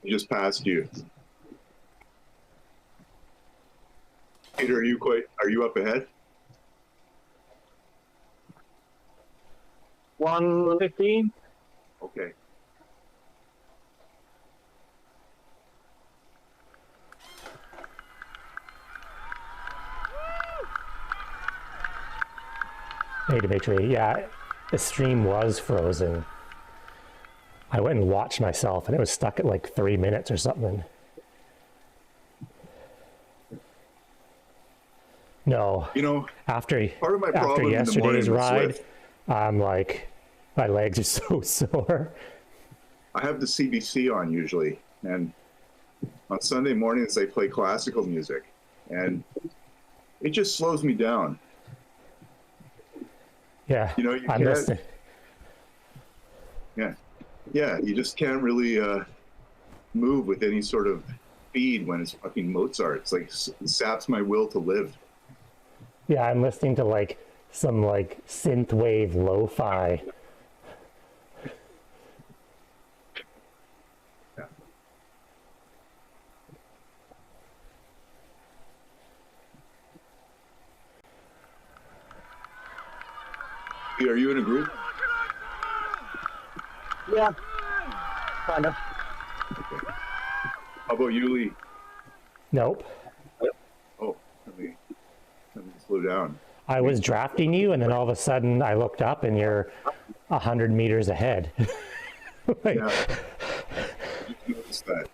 He just passed you. Peter, are you up ahead? 115. Okay. Hey, Dimitri. Yeah, the stream was frozen. I went and watched myself, and it was stuck at like 3 minutes or something. No. You know, after part of my problem yesterday's in the morning ride, I'm like, my legs are so sore. I have the CBC on usually, and on Sunday mornings they play classical music, and it just slows me down. Yeah, you know, you I'm listening. Yeah, you just can't really move with any sort of speed when it's fucking Mozart. It's like it saps my will to live. Yeah, I'm listening to like some like synth wave lo-fi. Are you in a group? Yeah, kind of. Okay. How about you, Lee? Nope. Oh, let me slow down. I was drafting you, and then all of a sudden I looked up, and you're 100 meters ahead. Like, yeah, I just noticed that.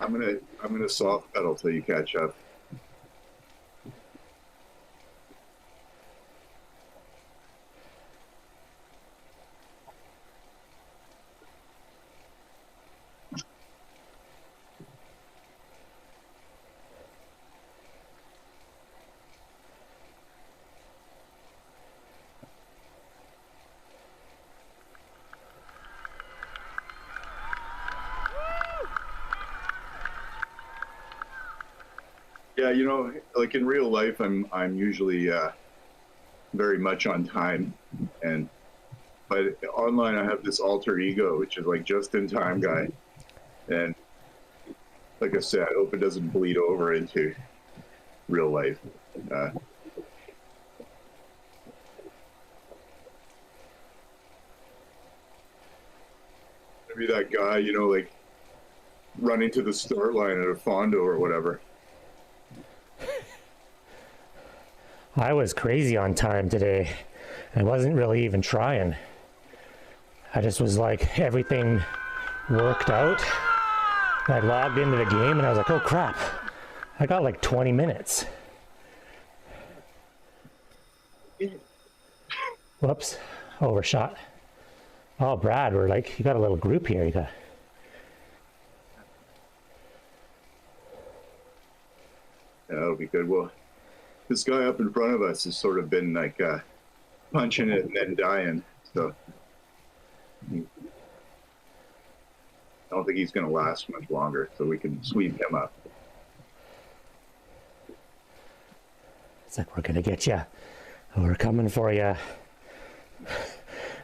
I'm gonna soft pedal till you catch up. Yeah, you know, like in real life, I'm usually very much on time, but online I have this alter ego, which is like just in time guy, and like I said, I hope it doesn't bleed over into real life. Maybe that guy, you know, like running to the start line at E-Fondo or whatever. I was crazy on time today. I wasn't really even trying. I just was like, everything worked out. I logged into the game and I was like, oh crap, I got like 20 minutes. Whoops, overshot. Oh, Brad, we're like, you got a little group here. You got. Yeah, that'll be good. Well, this guy up in front of us has sort of been like punching it and then dying. So I don't think he's going to last much longer. So we can sweep him up. It's like, we're going to get you. We're coming for you.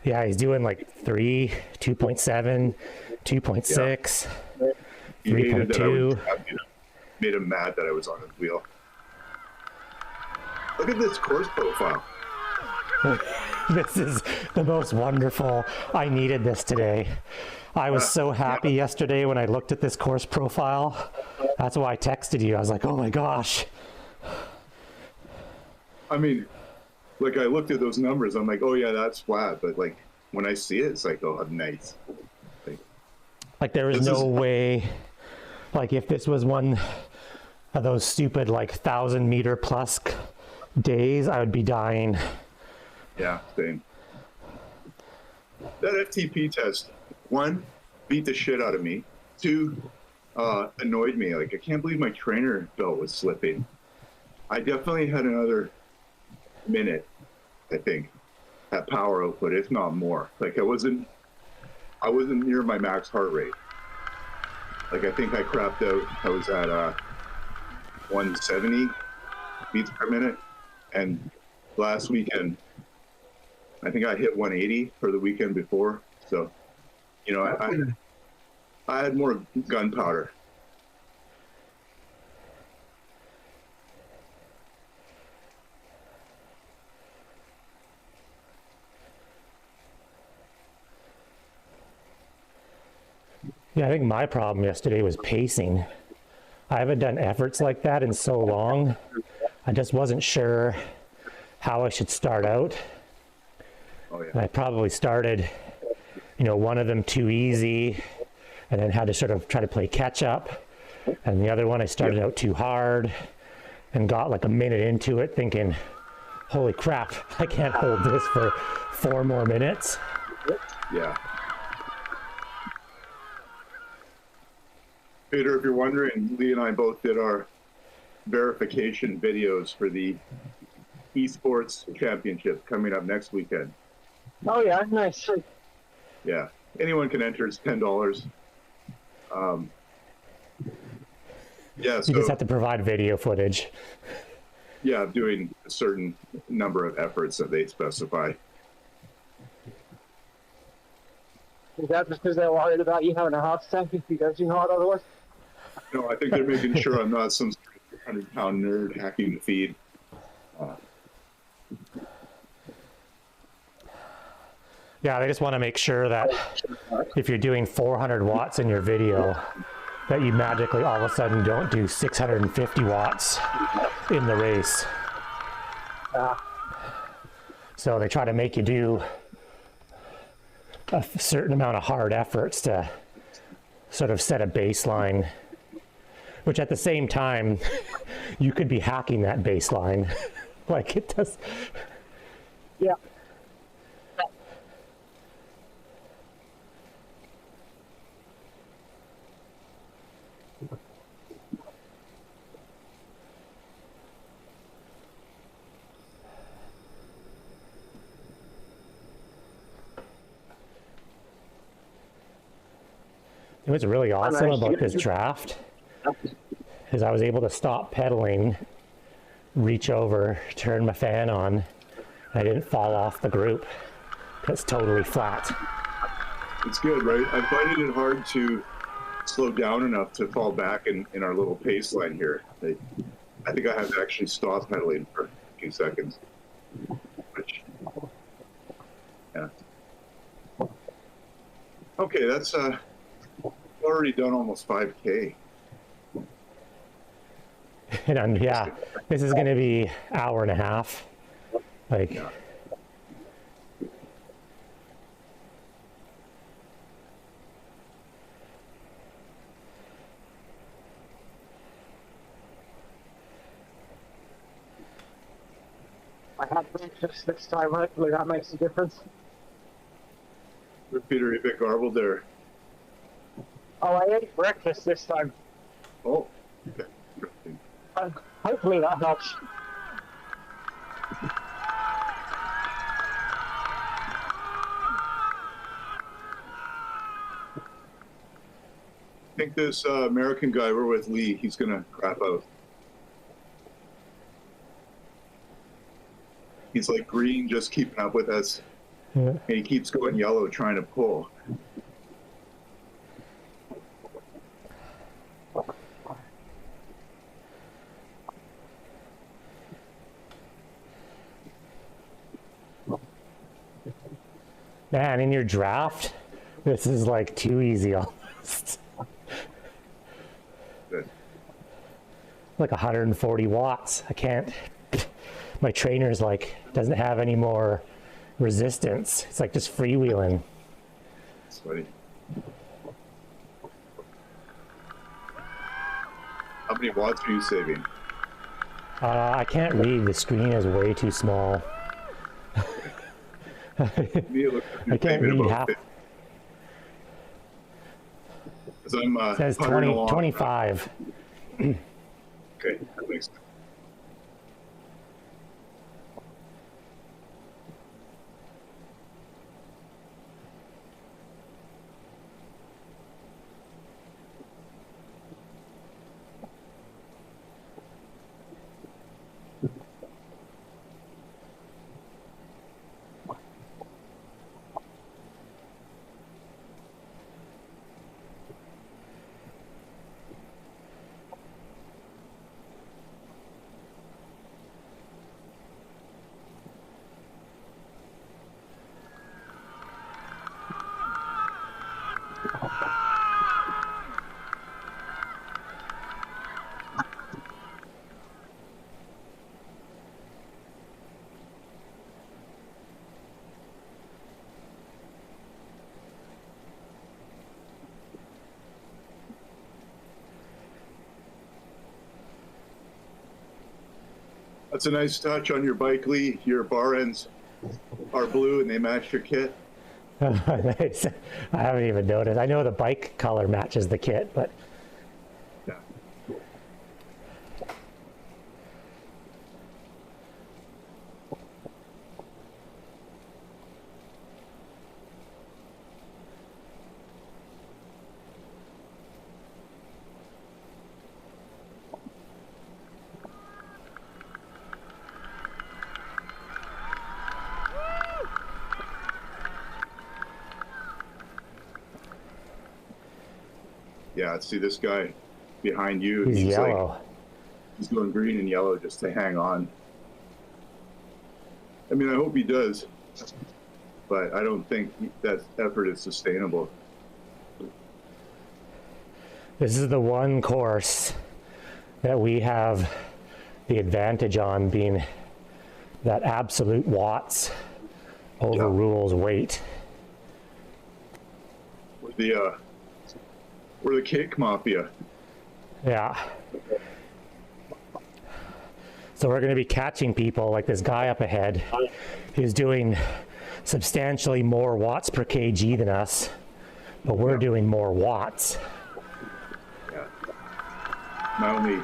Yeah, he's doing like 3, 2.7, 2.6, yeah. 3.2. Made him mad that I was on his wheel. Look at this course profile. This is the most wonderful. I needed this today. I was so happy yesterday when I looked at this course profile. That's why I texted you. I was like, oh my gosh. I mean, like I looked at those numbers. I'm like, oh yeah, that's flat. But like when I see it, it's like, oh, nice. Like there was no way. Like if this was one of those stupid like 1,000 meter plus days, I would be dying. Yeah, same. That FTP test, 1, beat the shit out of me. 2, annoyed me. Like I can't believe my trainer belt was slipping. I definitely had another minute, I think, at power output, if not more. Like I wasn't near my max heart rate. Like I think I crapped out. I was at 170 beats per minute, and last weekend I think I hit 180 for the weekend before. So, you know, I had more gunpowder. Yeah, I think my problem yesterday was pacing. I haven't done efforts like that in so long. I just wasn't sure how I should start out. Oh And yeah. I probably started, one of them too easy, and then had to sort of try to play catch up. And the other one I started out too hard and got like a minute into it thinking, holy crap, I can't hold this for 4 more minutes. Yeah. Peter, if you're wondering, Lee and I both did our verification videos for the esports championship coming up next weekend. Oh yeah, nice. Yeah, anyone can enter. It's $10. Yeah, You so just have to provide video footage. yeah, doing a certain number of efforts that they specify. Is that just because they're worried about you having a heart attack if you go too hard otherwise? No, I think they're making sure I'm not some 100-pound nerd hacking the feed. Yeah, they just want to make sure that if you're doing 400 watts in your video, that you magically all of a sudden don't do 650 watts in the race. So they try to make you do a certain amount of hard efforts to sort of set a baseline, which at the same time, you could be hacking that baseline. Like it does. Yeah. What's really awesome about this draft is I was able to stop pedaling, reach over, turn my fan on, and I didn't fall off the group. It's totally flat. It's good, right? I'm finding it hard to slow down enough to fall back in our little pace line here. I think I have to actually stop pedaling for a few seconds. Which, yeah. Okay, that's already done almost 5K. And yeah, this is going to be hour and a half. Like, Yeah. I had breakfast this time, hopefully that makes a difference. Peter, a bit garbled there. Oh, I ate breakfast this time. Oh, okay. Interesting. Hopefully that helps. I think this American guy we're with, Lee, he's gonna crap out. He's like green, just keeping up with us, and he keeps going yellow, trying to pull. man, in your draft, this is like too easy almost. Good. Like 140 watts. I can't. My trainer's like doesn't have any more resistance. It's like just freewheeling. It's funny. How many watts are you saving? I can't read. The screen is way too small. Me, it looks like you're I can't saving read about half. 50. 'Cause I'm It says puttering 20, along. 25. Okay, that makes sense. That's a nice touch on your bike, Lee. Your bar ends are blue and they match your kit. Nice. I haven't even noticed. I know the bike color matches the kit, but Yeah. Yeah, see this guy behind you. he's yellow. Like, he's going green and yellow just to hang on. I mean, I hope he does, but I don't think that effort is sustainable. This is the one course that we have the advantage on, being that absolute watts overrules weight. We're the cake mafia. Yeah. So we're going to be catching people like this guy up ahead who's doing substantially more watts per kg than us, but we're doing more watts. Yeah. My only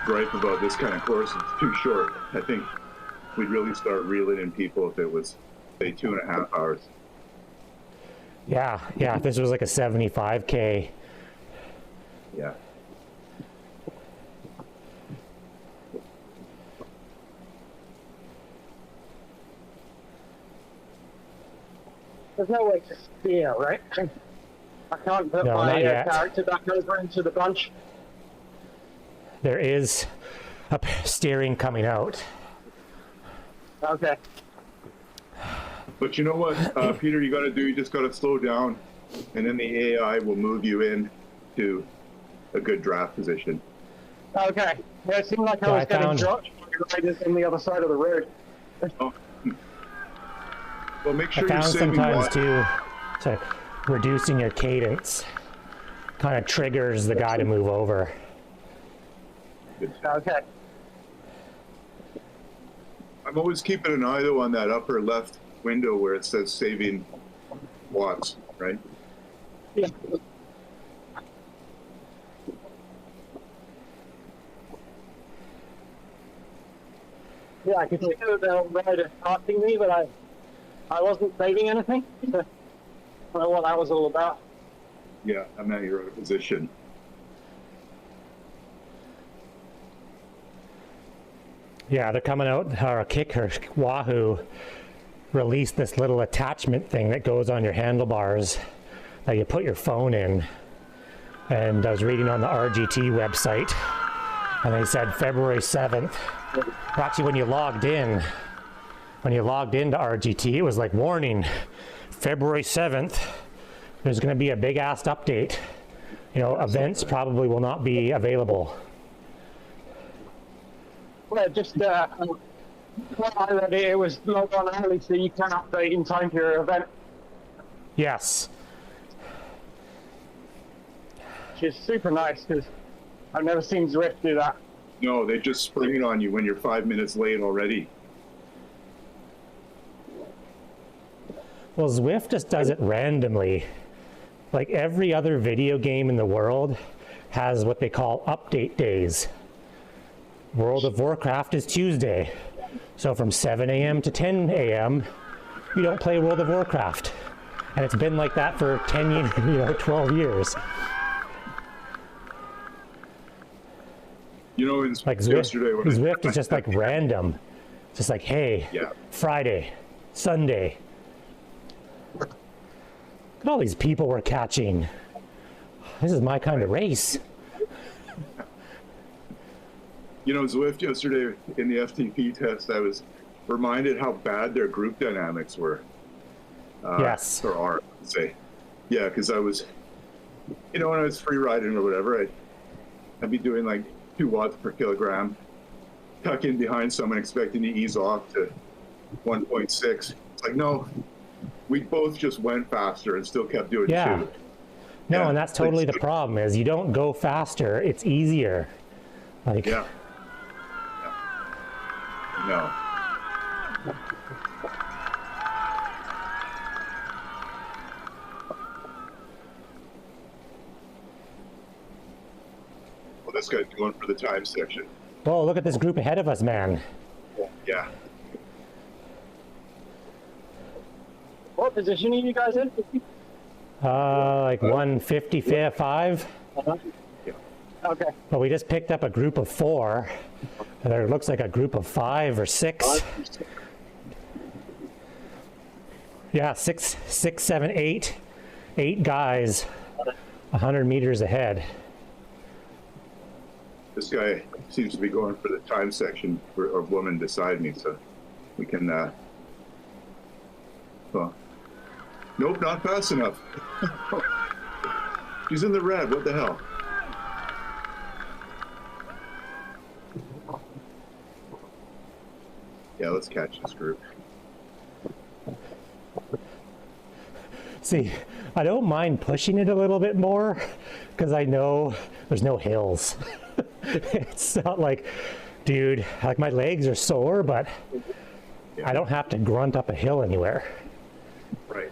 gripe about this kind of course is it's too short. I think we'd really start reeling in people if it was, say, 2.5 hours. Yeah, if this was like a 75K. Yeah. There's no way to steer, right? I can't put No, my not yet. character back over into the bunch. There is a steering coming out. Okay. But you know what, Peter, you got to do? You just got to slow down, and then the AI will move you in to a good draft position. Okay. Yeah, it seemed like I Yeah, was I getting found- dropped by riders on the other side of the road. Oh. Well, make I sure you're found saving sometimes watt. too, so reducing your cadence kind of triggers the guy to move over. Okay. I'm always keeping an eye, though, on that upper left window where it says saving watts, right? Yeah. Yeah, I could see the rider passing me, but I wasn't saving anything. So I don't know what that was all about. Yeah, I'm at your other position. Yeah, they're coming out, or Kick or Wahoo released this little attachment thing that goes on your handlebars that you put your phone in. And I was reading on the RGT website, and they said February 7th. Or actually, when you logged into RGT, it was like, warning, February 7th, there's going to be a big ass update. You know, events probably will not be available. Well, just when I read it, it was log on early, so you can update in time for your event, Yes. which is super nice because I've never seen Zwift do that. No, they just spring it on you when you're 5 minutes late already. Well, Zwift just does it randomly. Like every other video game in the world has what they call update days. World of Warcraft is Tuesday. So from 7 a.m. to 10 a.m., you don't play World of Warcraft. And it's been like that for 10 years, 12 years. You know, Like yesterday when Zwift is just like random. Just like, hey, Yeah. Friday, Sunday. Look at all these people we're catching. This is my kind of race. You know, Zwift yesterday in the FTP test, I was reminded how bad their group dynamics were. Yes. Or are, I'd say. Yeah, because I was, when I was free riding or whatever, I'd be doing like 2 watts per kilogram, tuck in behind someone expecting to ease off to 1.6. It's like, no, we both just went faster and still kept doing Yeah. 2. No, Yeah, and that's totally the problem is you don't go faster, it's easier. Like, Yeah. No. Well, this guy's going for the time section. whoa, look at this group ahead of us, man. Yeah. What position are you guys in? Like 155. Yeah. Okay. But we just picked up a group of 4. And there looks like a group of 5 or 6. Yeah, 6, 7, 8. 8 guys, 100 meters ahead. This guy seems to be going for the time section or woman beside me, so we can, well, nope, not fast enough. She's in the red, what the hell? Yeah, let's catch this group. See, I don't mind pushing it a little bit more because I know there's no hills. It's not like, dude, like my legs are sore, but I don't have to grunt up a hill anywhere. Right.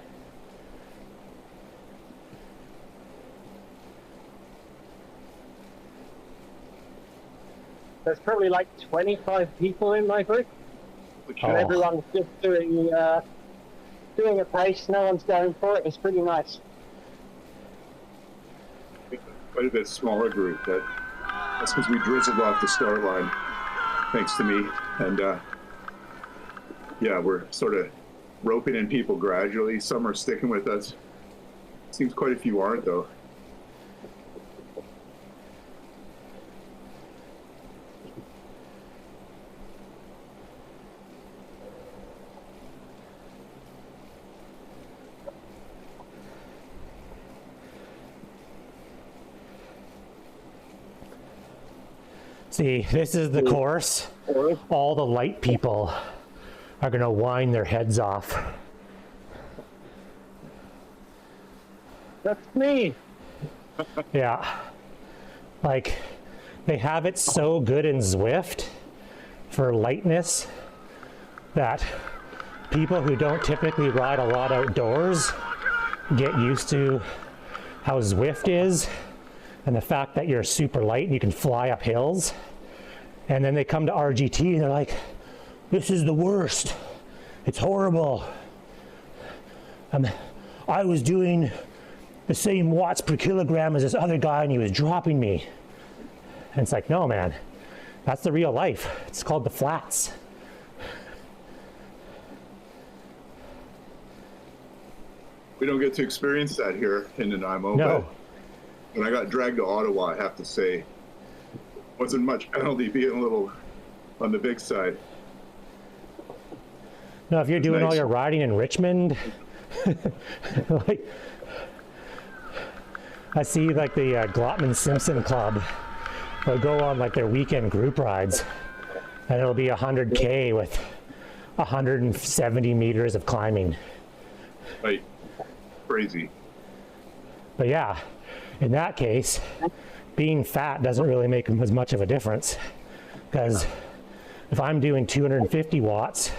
There's probably like 25 people in my group, Which and Oh. everyone's just doing a pace. No one's going for it. It's pretty nice. quite a bit smaller group. That's because we drizzled off the start line, thanks to me. And yeah, we're sort of roping in people gradually. Some are sticking with us. Seems quite a few aren't, though. See, this is the course. All the light people are going to whine their heads off. That's me. Yeah. Like, they have it so good in Zwift for lightness that people who don't typically ride a lot outdoors get used to how Zwift is and the fact that you're super light and you can fly up hills. And then they come to RGT and they're like, this is the worst. It's horrible. I was doing the same watts per kilogram as this other guy and he was dropping me. And it's like, no, man, that's the real life. It's called the flats. We don't get to experience that here in Nanaimo. No. But when I got dragged to Ottawa, I have to say, wasn't much penalty being a little on the big side. No, if you're doing all nice. your riding in Richmond, like, I see like the Glotman Simpson Club, they'll go on like their weekend group rides and it'll be 100K with 170 meters of climbing. Like, crazy. But yeah, in that case, being fat doesn't really make as much of a difference, because if I'm doing 250 watts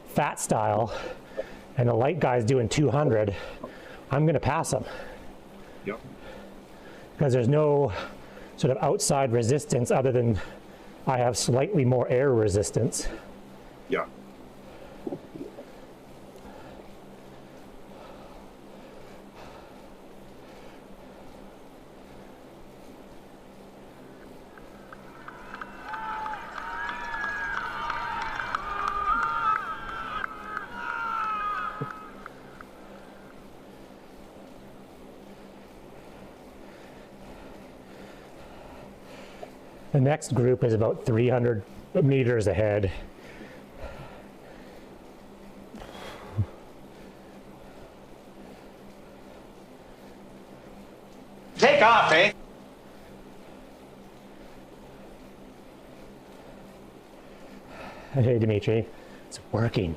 fat style and the light guy's doing 200, I'm going to pass him Yep. because there's no sort of outside resistance other than I have slightly more air resistance. Yeah. The next group is about 300 meters ahead. Take off, eh? Hey, Dimitri, it's working.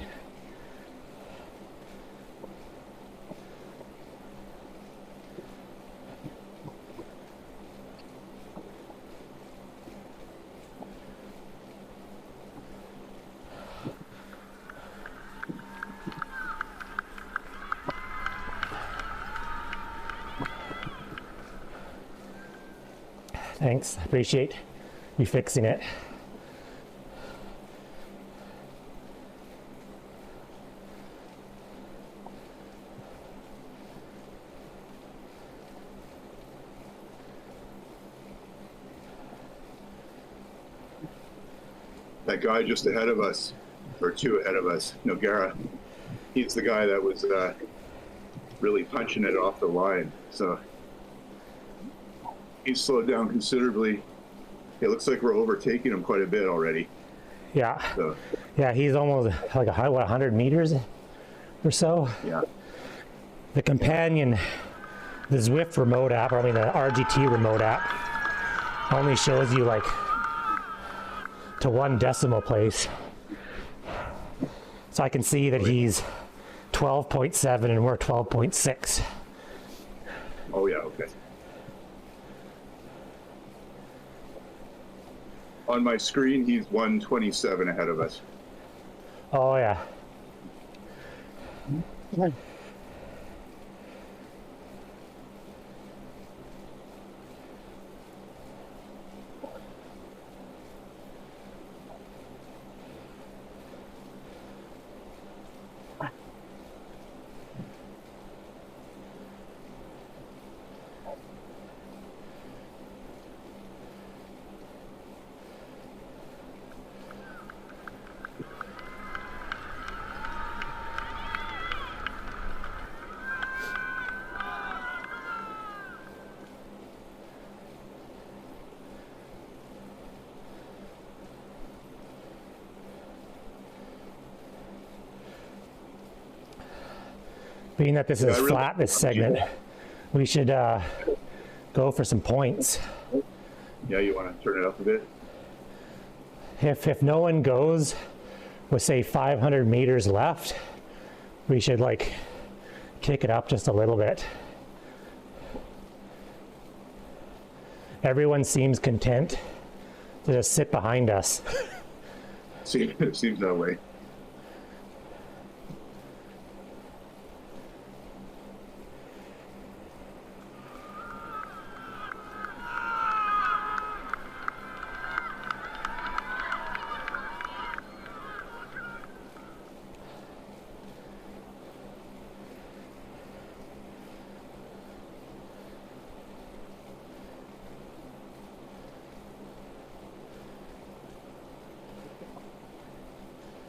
Thanks, appreciate you fixing it. That guy just ahead of us, or two ahead of us, Noguera, he's the guy that was really punching it off the line. So he's slowed down considerably. It looks like we're overtaking him quite a bit already. Yeah. So, Yeah, he's almost like 100 meters or so. yeah. The companion, the Zwift remote app, or I mean the RGT remote app, only shows you like to 1 decimal place. So I can see that he's 12.7 and we're 12.6. Oh, yeah, okay. On my screen, he's 127 ahead of us. Oh yeah. Being that this is flat, this segment, we should go for some points. Yeah, you want to turn it up a bit? If no one goes with say 500 meters left, we should like kick it up just a little bit. Everyone seems content to just sit behind us. It seems that way.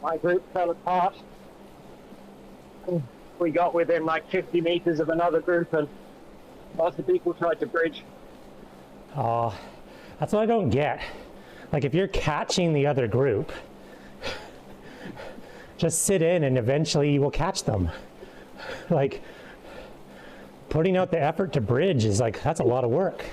My group fell apart. We got within like 50 meters of another group and lots of people tried to bridge. Oh, that's what I don't get. Like if you're catching the other group, just sit in and eventually you will catch them. Like putting out the effort to bridge is like, that's a lot of work.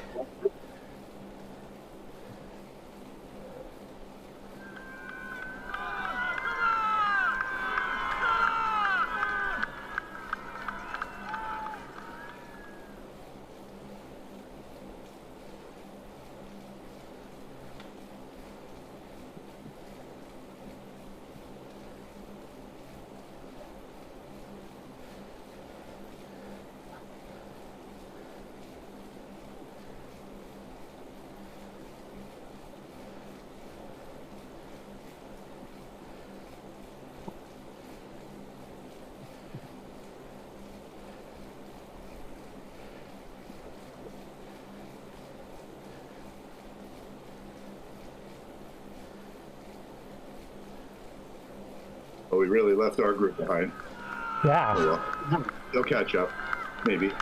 But we really left our group behind. Yeah. Oh, well. They'll catch up, maybe.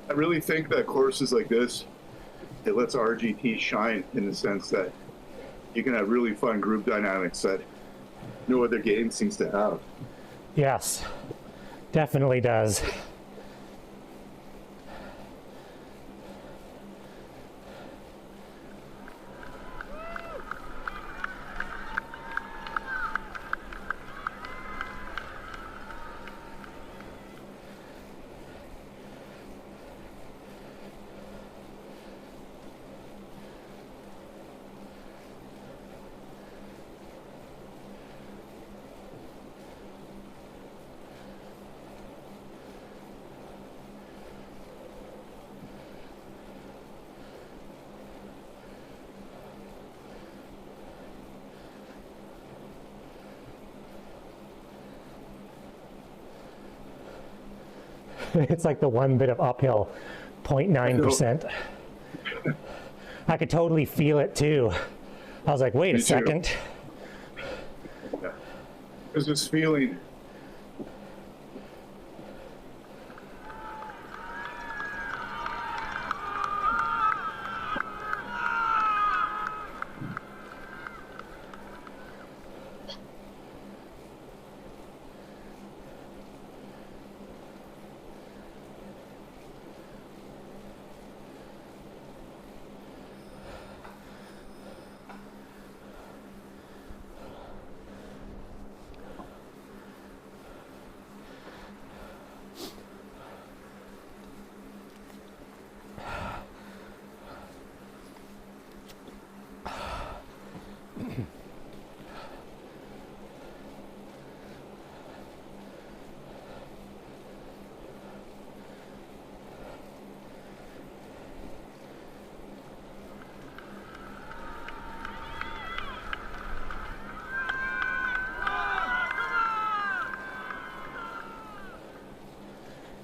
I really think that courses like this, it lets RGT shine in the sense that you can have really fun group dynamics that no other game seems to have. Yes, definitely does. It's like the one bit of uphill, 0.9%. I could totally feel it too. I was like, wait a second. Yeah. There's this feeling.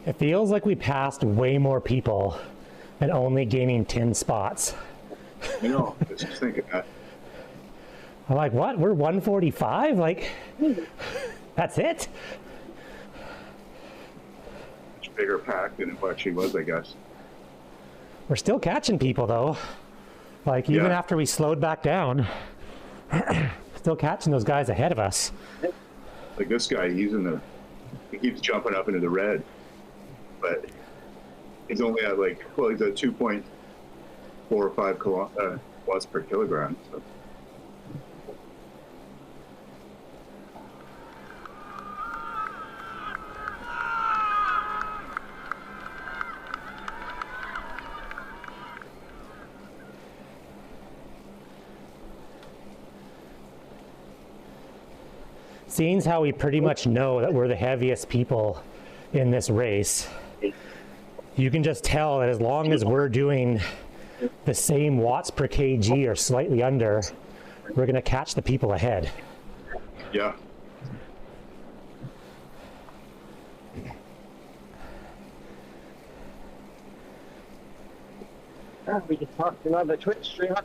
It feels like we passed way more people and only gaining 10 spots. I know, I was just thinking that. I'm like, what? We're 145? Like, that's it? Much bigger pack than it actually was, I guess. We're still catching people though. Like, even Yeah. after we slowed back down, still catching those guys ahead of us. Like this guy, he keeps jumping up into the red, but he's only at like, well, he's at 2.45 watts per kilogram. So. Seeing how we pretty much know that we're the heaviest people in this race, you can just tell that as long as we're doing the same watts per kg or slightly under, we're going to catch the people ahead. Yeah. We can talk to another Twitch streamer.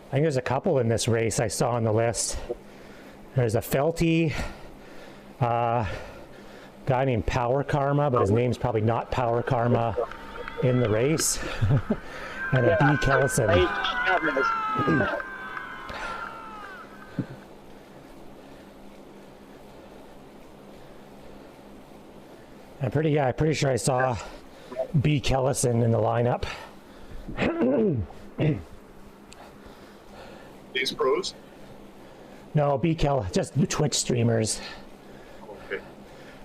I think there's a couple in this race I saw on the list. There's a Felty, guy named Power Karma, but his name's probably not Power Karma in the race, and a B. Kellison. I'm pretty sure I saw B. Kellison in the lineup. These pros? No, just Twitch streamers. Okay.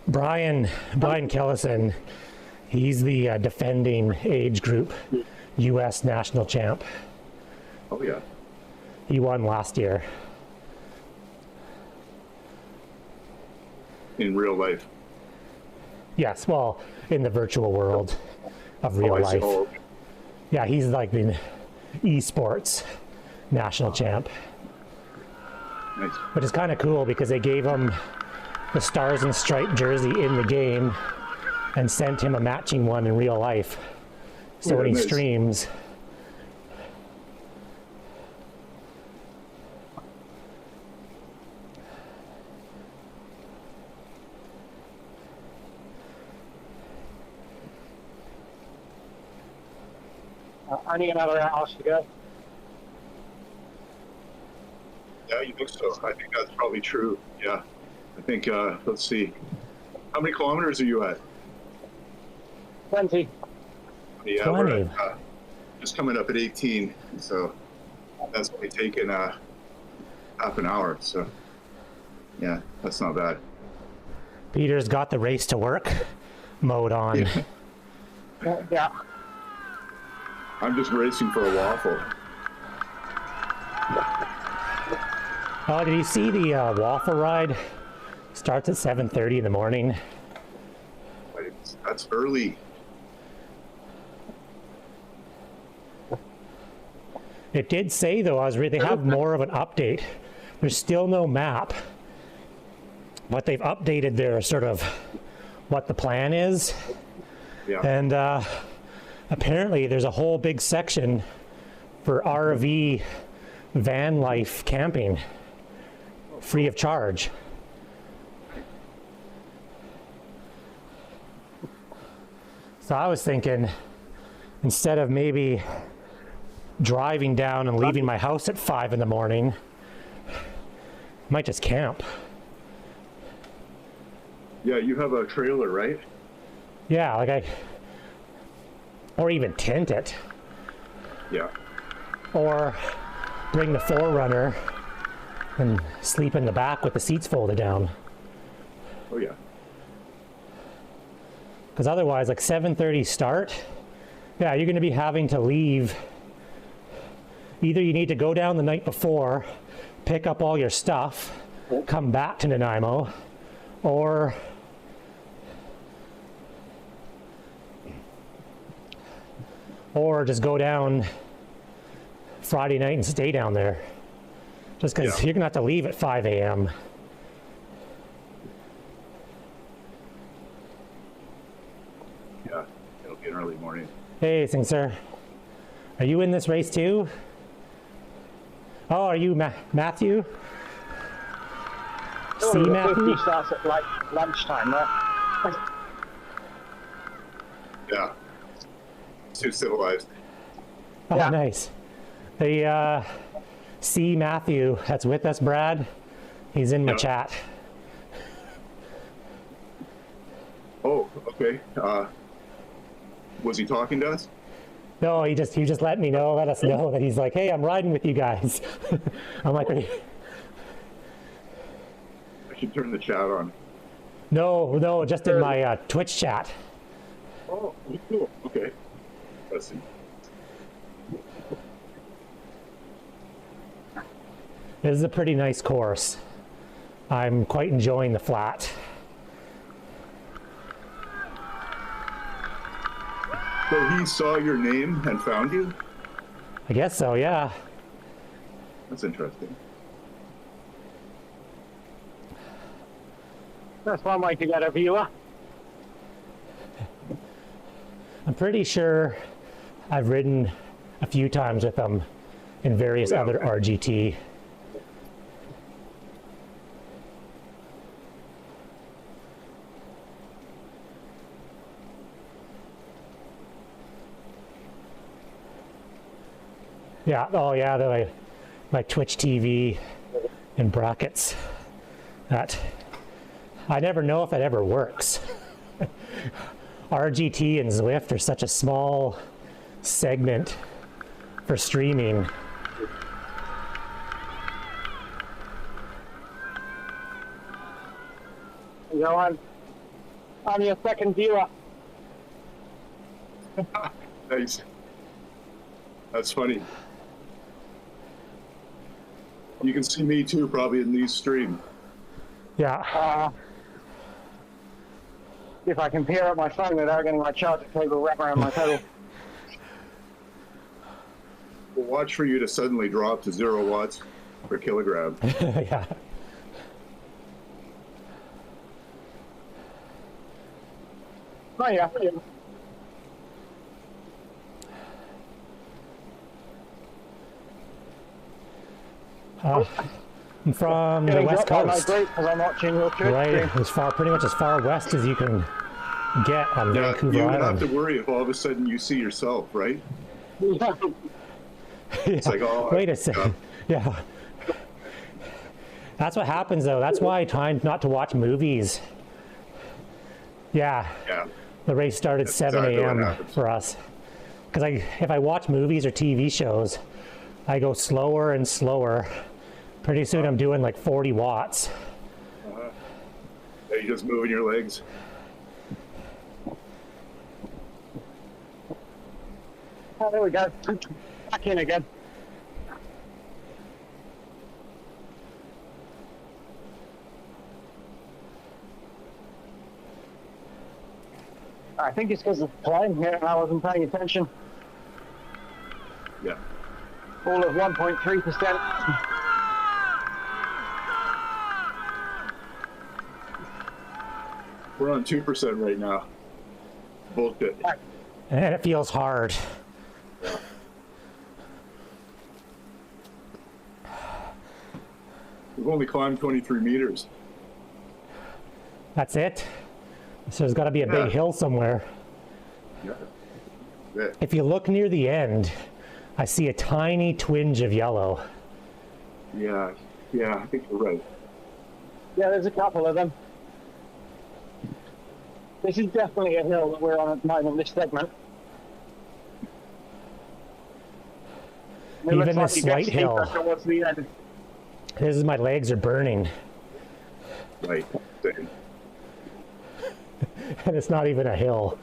Brian Kellison, he's the defending age group U.S. national champ. Oh, yeah. He won last year. In real life. Yes, well, in the virtual world of real I see. life. Oh, Yeah, he's like the esports national champ. nice. Which is kind of cool because they gave him the Stars and Stripe jersey in the game and sent him a matching one in real life. So when he nice. streams, Only another hours to go. Yeah, you think so? I think that's probably true. Yeah. I think, let's see. How many kilometers are you at? 20. Yeah, 20. we're at, just coming up at 18. So that's only taken half an hour. So yeah, that's not bad. Peter's got the race to work mode on. Yeah. Yeah. I'm just racing for a waffle. Oh, did you see the waffle ride? Starts at 7:30 in the morning. That's early. It did say though, they have more of an update. There's still no map, but they've updated their sort of what the plan is. Yeah. And apparently there's a whole big section for RV van life camping, free of charge. So I was thinking, instead of maybe driving down and leaving my house at 5 in the morning, I might just camp. Yeah, you have a trailer, right? Yeah, or even tent it, Yeah. or bring the 4Runner and sleep in the back with the seats folded down. Oh yeah. Because otherwise, like 7:30 start, yeah, you're going to be having to leave. Either you need to go down the night before, pick up all your stuff, come back to Nanaimo, or just go down Friday night and stay down there. Just because Yeah. you're going to have to leave at 5 a.m. Yeah. It'll be an early morning. Hey, Sing Sir. Are you in this race too? Oh, are you Matthew? Oh, See the Matthew? 50 starts at like lunchtime, right? Yeah. Too civilized. Oh, Yeah. nice. The C Matthew that's with us, Brad. He's in my Yeah. chat. Oh, okay. Was he talking to us? No, he just let us know that he's like, hey, I'm riding with you guys. I'm like, I should turn the chat on. no, just in my Twitch chat. Oh, cool. Okay. Let's see. This is a pretty nice course. I'm quite enjoying the flat. So he saw your name and found you? I guess so, yeah. That's interesting. That's one way to get a viewer. I'm pretty sure I've ridden a few times with them in various Yeah, other okay. RGT. Yeah, oh yeah, my Twitch TV in brackets. That, I never know if that ever works. RGT and Zwift are such a small segment for streaming. You know, I'm your second viewer. Nice. That's funny. You can see me too, probably in these streams. Yeah, If I can pair up my phone without getting my charger cable wrapped around my pedal. We'll watch for you to suddenly drop to 0 watts per kilogram. yeah. Oh yeah. I'm from the Getting West dropped by my Coast, group because I'm watching your Twitch right? stream. Pretty much as far west as you can get on Yeah, Vancouver you would have Island. to worry if all of a sudden you see yourself, right? It's like, oh, Wait a second. Yeah. That's what happens though. That's why I try not to watch movies. Yeah. Yeah. The race started That's 7 exactly what a.m. happens. for us. Because if I watch movies or TV shows, I go slower and slower. Pretty soon I'm doing like 40 watts. Are you just moving your legs? Oh, there we go. Back in again. I think it's because of the plane here and I wasn't paying attention. Yeah. All of 1.3%. We're on 2% right now. Bullshit. And it feels hard. We've only climbed 23 meters. That's it. So there's got to be a Yeah. big hill somewhere. Yeah. Yeah. If you look near the end, I see a tiny twinge of yellow. Yeah. Yeah, I think you're right. Yeah, there's a couple of them. This is definitely a hill that we're on at the moment, this segment. It Even looks this like it slight gets steeper hill. towards the end. This is my legs are burning. Right. Same. And it's not even a hill.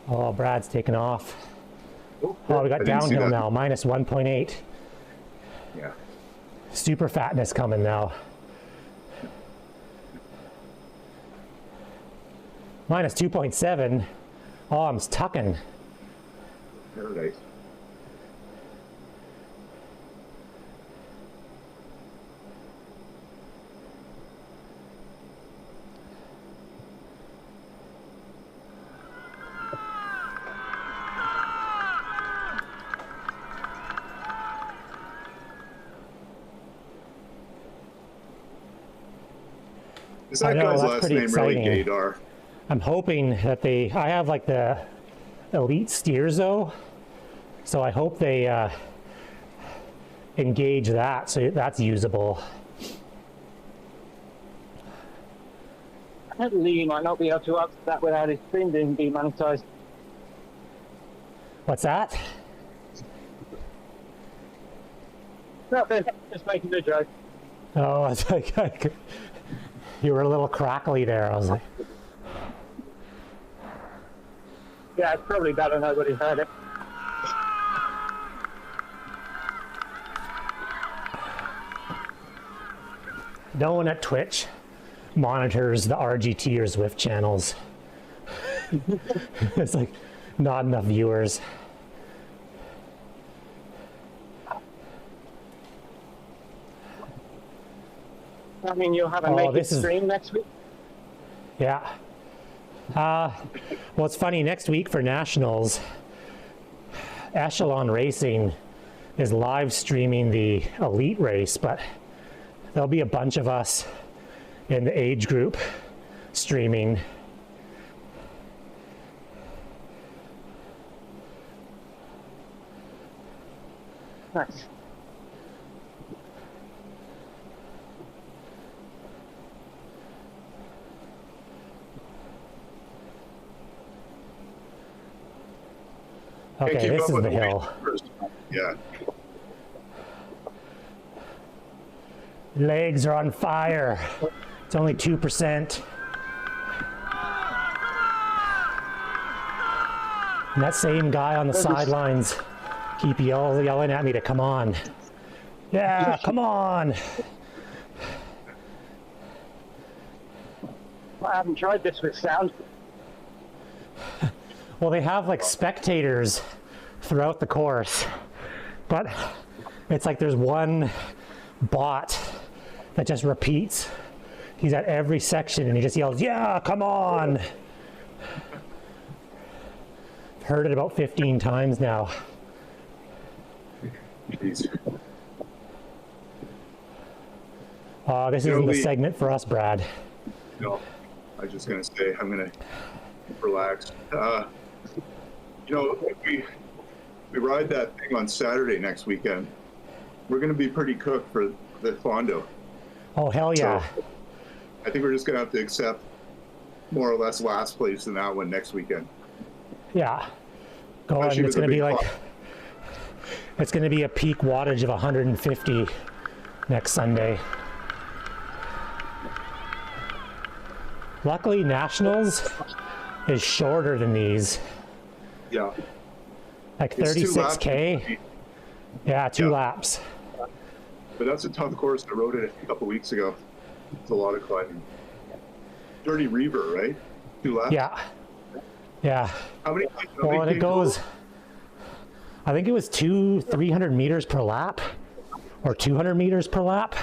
Oh, Brad's taking off. Oh, we I got didn't see downhill that. now, minus 1.8. Yeah. Super fatness coming now. Minus 2.7. Oh, I'm tucking. Paradise. Is I that know, guy's that's last pretty name exciting. really Gaydar? I'm hoping that I have like the elite steers though, so I hope they engage that, so that's usable. Lee might not be able to answer that without his stream being demonetized. What's that? Nothing, just making a joke. Oh, it's like you were a little crackly there. I was like, Yeah, it's probably better nobody heard it. no one at Twitch monitors the RGT or Zwift channels. It's like not enough viewers. I mean, you'll have a Oh, naked this is- stream next week. Yeah. Well, it's funny. Next week for Nationals, Echelon Racing is live streaming the elite race, but there'll be a bunch of us in the age group streaming. Nice. Okay, Keep this up is with the weight hill. first. Yeah. Legs are on fire. It's only 2%. And that same guy on the sidelines keep yelling at me to come on. Yeah, come on. I haven't tried this with sound. Well, they have like spectators throughout the course, but it's like there's one bot that just repeats. He's at every section and he just yells, yeah, come on. heard it about 15 times now. Jeez. This isn't the segment for us, Brad. No, I was just gonna say I'm gonna relax. You know, if we ride that thing on Saturday next weekend, we're gonna be pretty cooked for the Fondo. Oh, hell yeah. So, I think we're just gonna have to accept more or less last place in that one next weekend. Yeah. Go on, it's gonna be like, it's gonna be a peak wattage of 150 next Sunday. Luckily, Nationals is shorter than these. Yeah. Like It's 36K. Yeah, two laps. But that's a tough course. I rode it a couple weeks ago. It's a lot of climbing. Dirty Reaver, right? 2 laps? Yeah. Yeah. How many? Well, and it goes, I think it was 300 meters per lap or 200 meters per lap.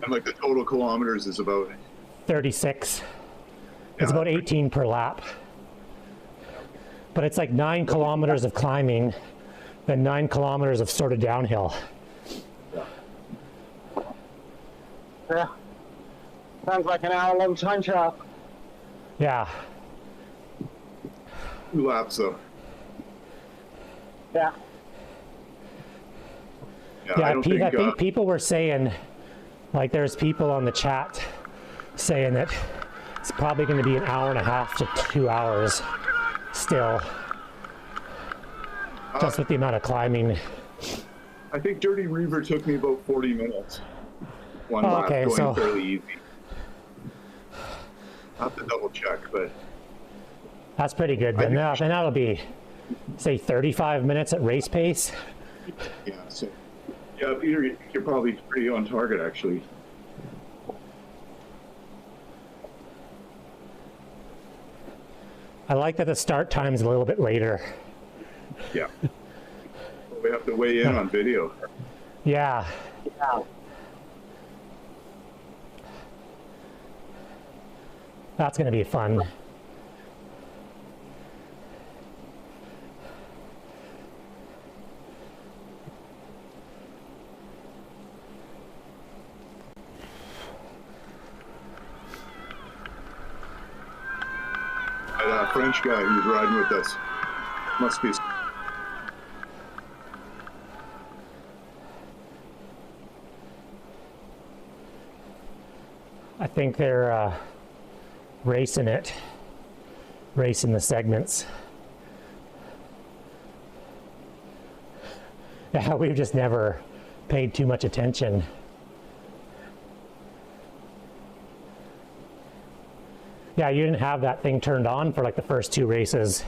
And like the total kilometers is about 36. Yeah. It's about 18 per lap. But it's like 9 kilometers of climbing, then 9 kilometers of sort of downhill. Yeah. Sounds like an hour-long time trial. Yeah. 2 laps though. Yeah. Yeah, I don't I think, think people were saying, like there's people on the chat saying that it's probably going to be an hour and a half to 2 hours still. Just with the amount of climbing. I think Dirty Reaver took me about 40 minutes. One lap, okay, going so fairly easy. I'll have to double check, but that's pretty good. Then that'll be, say, 35 minutes at race pace. yeah. So yeah, Peter, you're probably pretty on target actually. I like that the start time's a little bit later. Yeah. We have to weigh in on video. Yeah. Yeah. That's going to be fun. That French guy who's riding with us must be. I think they're racing the segments. Yeah, we've just never paid too much attention. Yeah, you didn't have that thing turned on for like the first 2 races.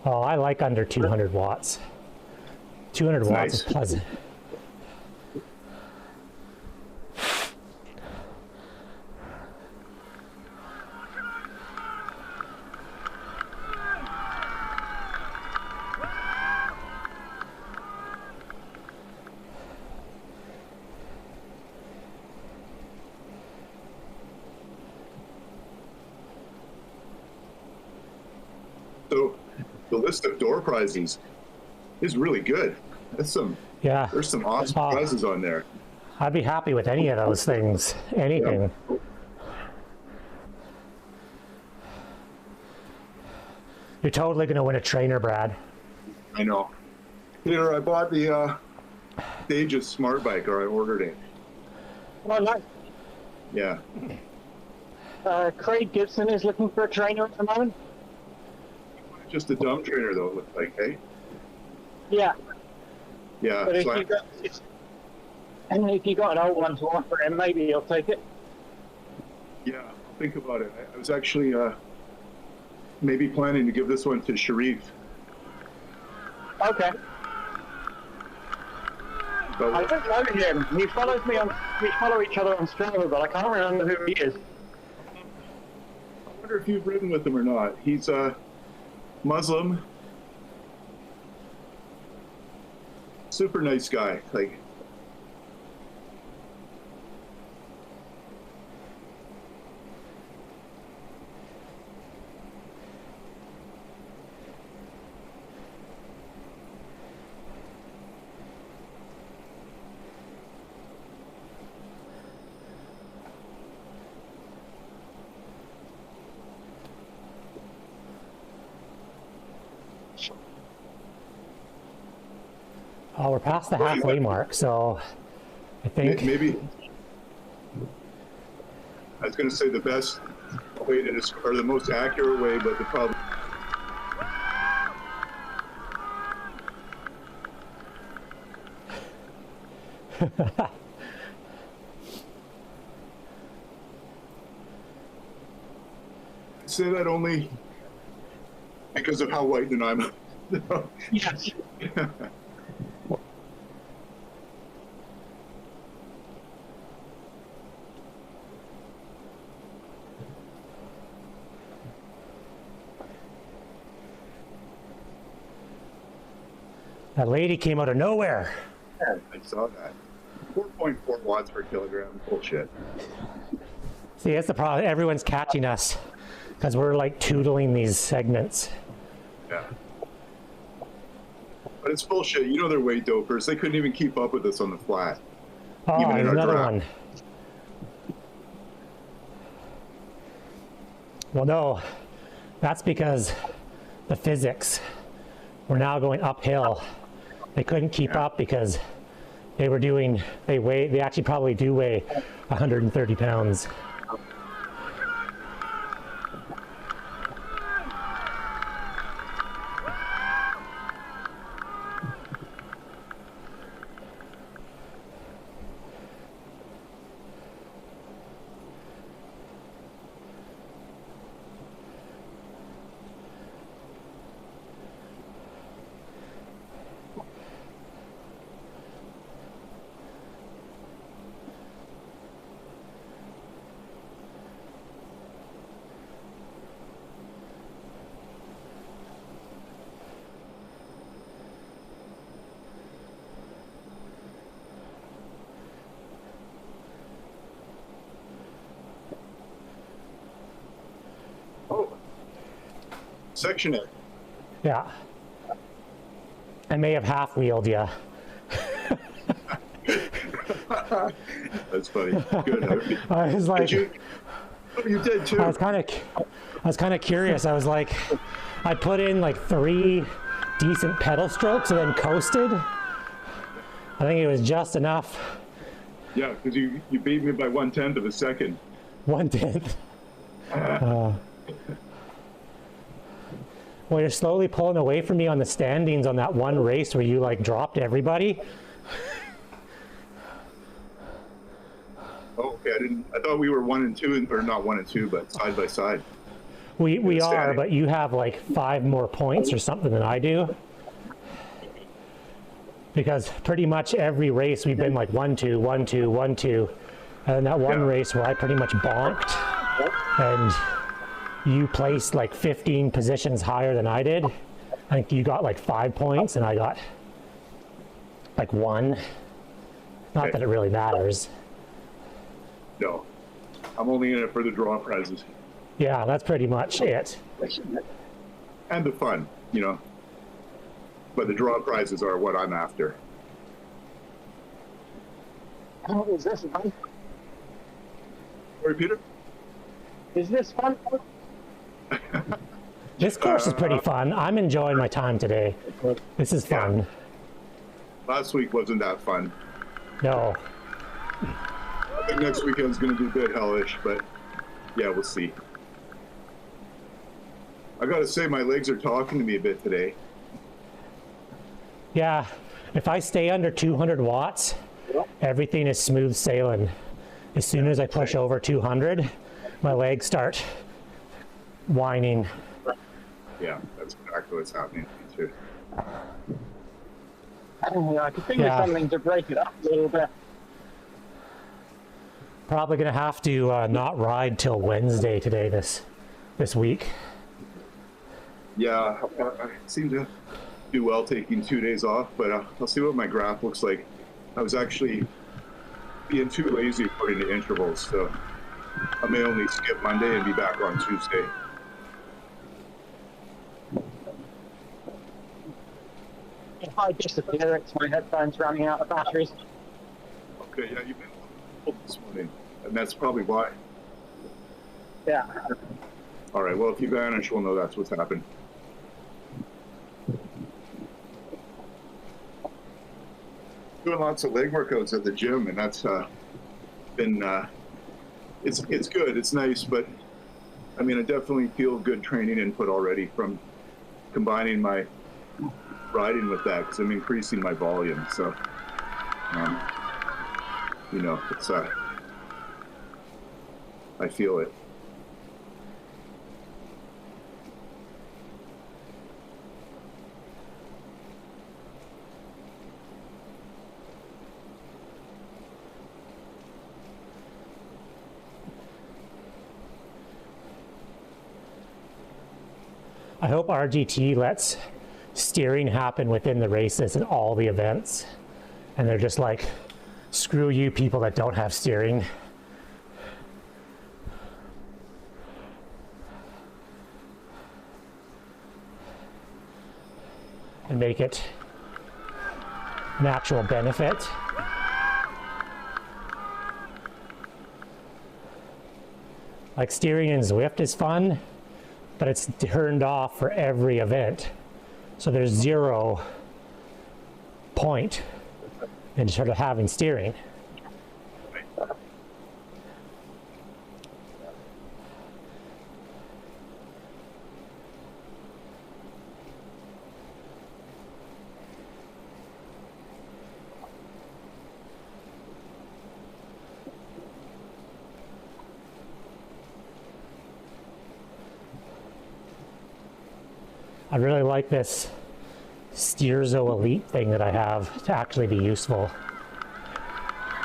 Oh, I like under 200 watts. 200 watts nice. is pleasant. So the list of door prizes is really good. There's some awesome prizes on there. I'd be happy with any of those things. Anything. Yeah. You're totally going to win a trainer, Brad. I know. Peter, I bought the Stages Smart Bike, or I ordered it. Oh, nice. Yeah. Craig Gibson is looking for a trainer at the moment. Just a dumb trainer, though, it looked like, hey? Yeah. Yeah. But So if you got an old one to offer him, maybe he'll take it. yeah, I'll think about it. I was actually maybe planning to give this one to Sharif. Okay. But I don't know him. He follows me on. We follow each other on Strava, but I can't remember who he is. I wonder if you've ridden with him or not. He's Muslim, super nice guy. Like, Oh, we're past the halfway mark, so I think maybe I was going to say the best way to describe, or the most accurate way, but the problem. I say that only because of how white and I'm. Yes. that lady came out of nowhere. I saw that. 4.4 watts per kilogram. Bullshit. See, that's the problem. Everyone's catching us because we're like tootling these segments. Yeah. But it's bullshit. You know they're weight dopers. They couldn't even keep up with us on the flat. Oh, Even in there's our another draft. one. Well, no, that's because the physics. We're now going uphill. They couldn't keep up because they actually probably do weigh 130 pounds. Oh. Section it. Yeah. I may have half wheeled you. That's funny. Good. I was like, Did you? Oh, you did too. I was kind of curious. I was like, I put in like 3 decent pedal strokes and then coasted. I think it was just enough. Yeah, because you beat me by 1/10 of a second. 1/10. Well, you're slowly pulling away from me on the standings on that one race where you like dropped everybody. Oh, okay. I thought we were 1 and 2, or not 1 and 2, but side by side. We are, standing. but you have like 5 more points or something than I do. Because pretty much every race we've been like 1-2, 1-2, 1-2. And then that one race where I pretty much bonked and you placed like 15 positions higher than I did. I think you got like 5 points and I got like 1. Not that it really matters. No. I'm only in it for the draw prizes. Yeah, that's pretty much it. And the fun, you know. But the draw prizes are what I'm after. Oh, is this fun? Sorry, Peter? Is this fun? This course is pretty fun. I'm enjoying my time today. This is fun. Last week wasn't that fun. No. I think next weekend's going to be a bit hellish, but yeah, we'll see. I got to say, my legs are talking to me a bit today. Yeah, if I stay under 200 watts, everything is smooth sailing. As soon as I push over 200, my legs start whining. Yeah, that's exactly what's happening to me too. I could think of something to break it up a little bit. Probably gonna have to not ride till Wednesday today this week. Yeah, I seem to do well taking 2 days off, but I'll see what my graph looks like. I was actually being too lazy according to intervals, so I may only skip Monday and be back on Tuesday. If I disappear, it's my headphones running out of batteries. Okay, yeah, you've been cold this morning, and that's probably why. Yeah. All right, well, if you vanish, we'll know that's what's happened. Doing lots of leg workouts at the gym, and that's been it's good, it's nice, but I mean, I definitely feel good training input already from combining my riding with that, because I'm increasing my volume. So, you know, it's I feel it. I hope RGT lets steering happen within the races and all the events. And they're just like, screw you people that don't have steering. And make it an actual benefit. Like steering in Zwift is fun, but it's turned off for every event. So there's 0 point in sort of having steering. I really like this Steerzo Elite thing that I have to actually be useful.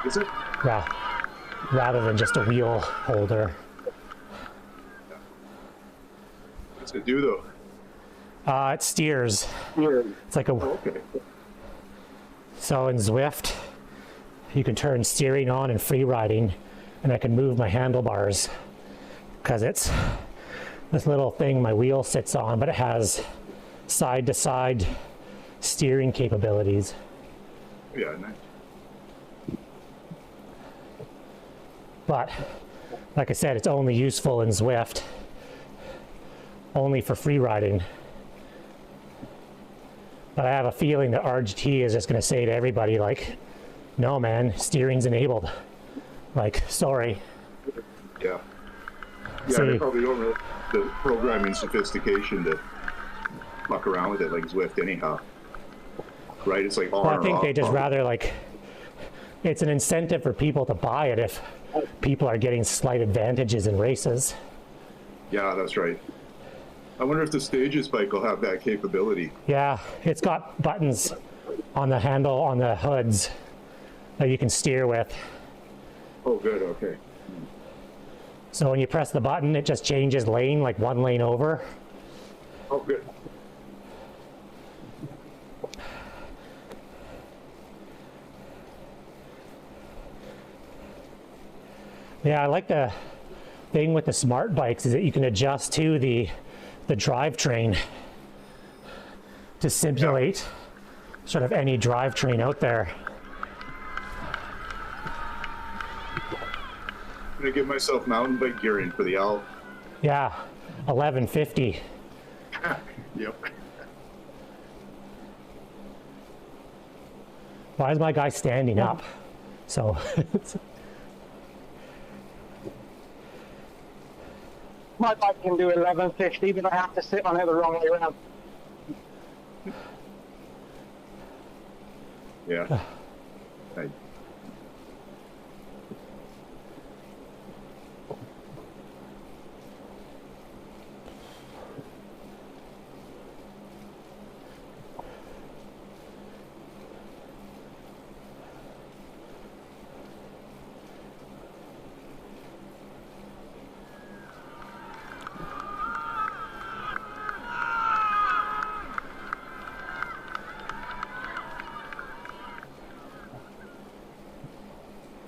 Is it? Yeah, rather than just a wheel holder. What's it do though? It steers. Weird. It's like a. Oh, okay. So in Zwift, you can turn steering on and free riding, and I can move my handlebars because it's this little thing my wheel sits on, but it has side to side steering capabilities. Yeah, nice. But like I said, it's only useful in Zwift, only for free riding. But I have a feeling that RGT is just going to say to everybody, like, no man, steering's enabled. Like, sorry. Yeah. Yeah, See, they probably don't really have the programming sophistication to muck around with it like Zwift anyhow. Right? It's like on well, I or think off, they just probably. rather like, it's an incentive for people to buy it if people are getting slight advantages in races. Yeah, that's right. I wonder if the Stages bike will have that capability. Yeah, it's got buttons on the handle, on the hoods that you can steer with. Oh, good. Okay. So when you press the button, it just changes lane, like one lane over. Oh, good. Yeah, I like the thing with the smart bikes is that you can adjust to the drivetrain to simulate sort of any drivetrain out there. I'm gonna give myself mountain bike gearing for the Owl. Yeah, 1150. Yep. Why is my guy standing up? So My bike can do 1150, but I have to sit on it the wrong way around. Yeah. I,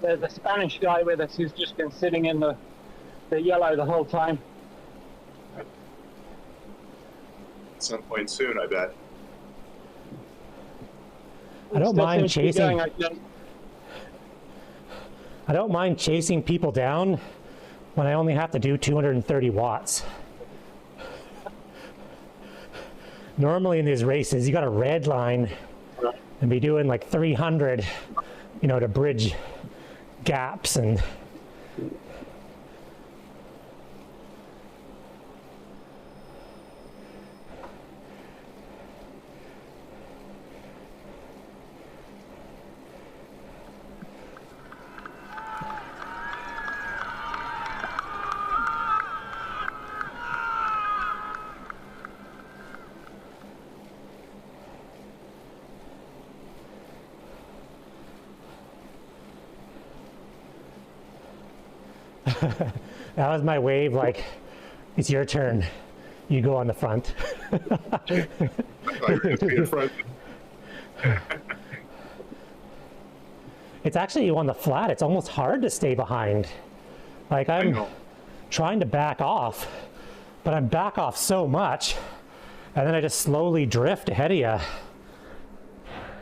there's a Spanish guy with us who's just been sitting in the yellow the whole time. At some point soon, I bet. I don't Still mind seems to be chasing. going okay. I don't mind chasing people down when I only have to do 230 watts. Normally in these races, you got a red line and be doing like 300, you know, to bridge gaps and that was my wave, like, it's your turn. You go on the front. I thought you were going to be in front. It's actually on the flat, it's almost hard to stay behind. Like I I'm know. trying to back off, but I'm back off so much, and then I just slowly drift ahead of you.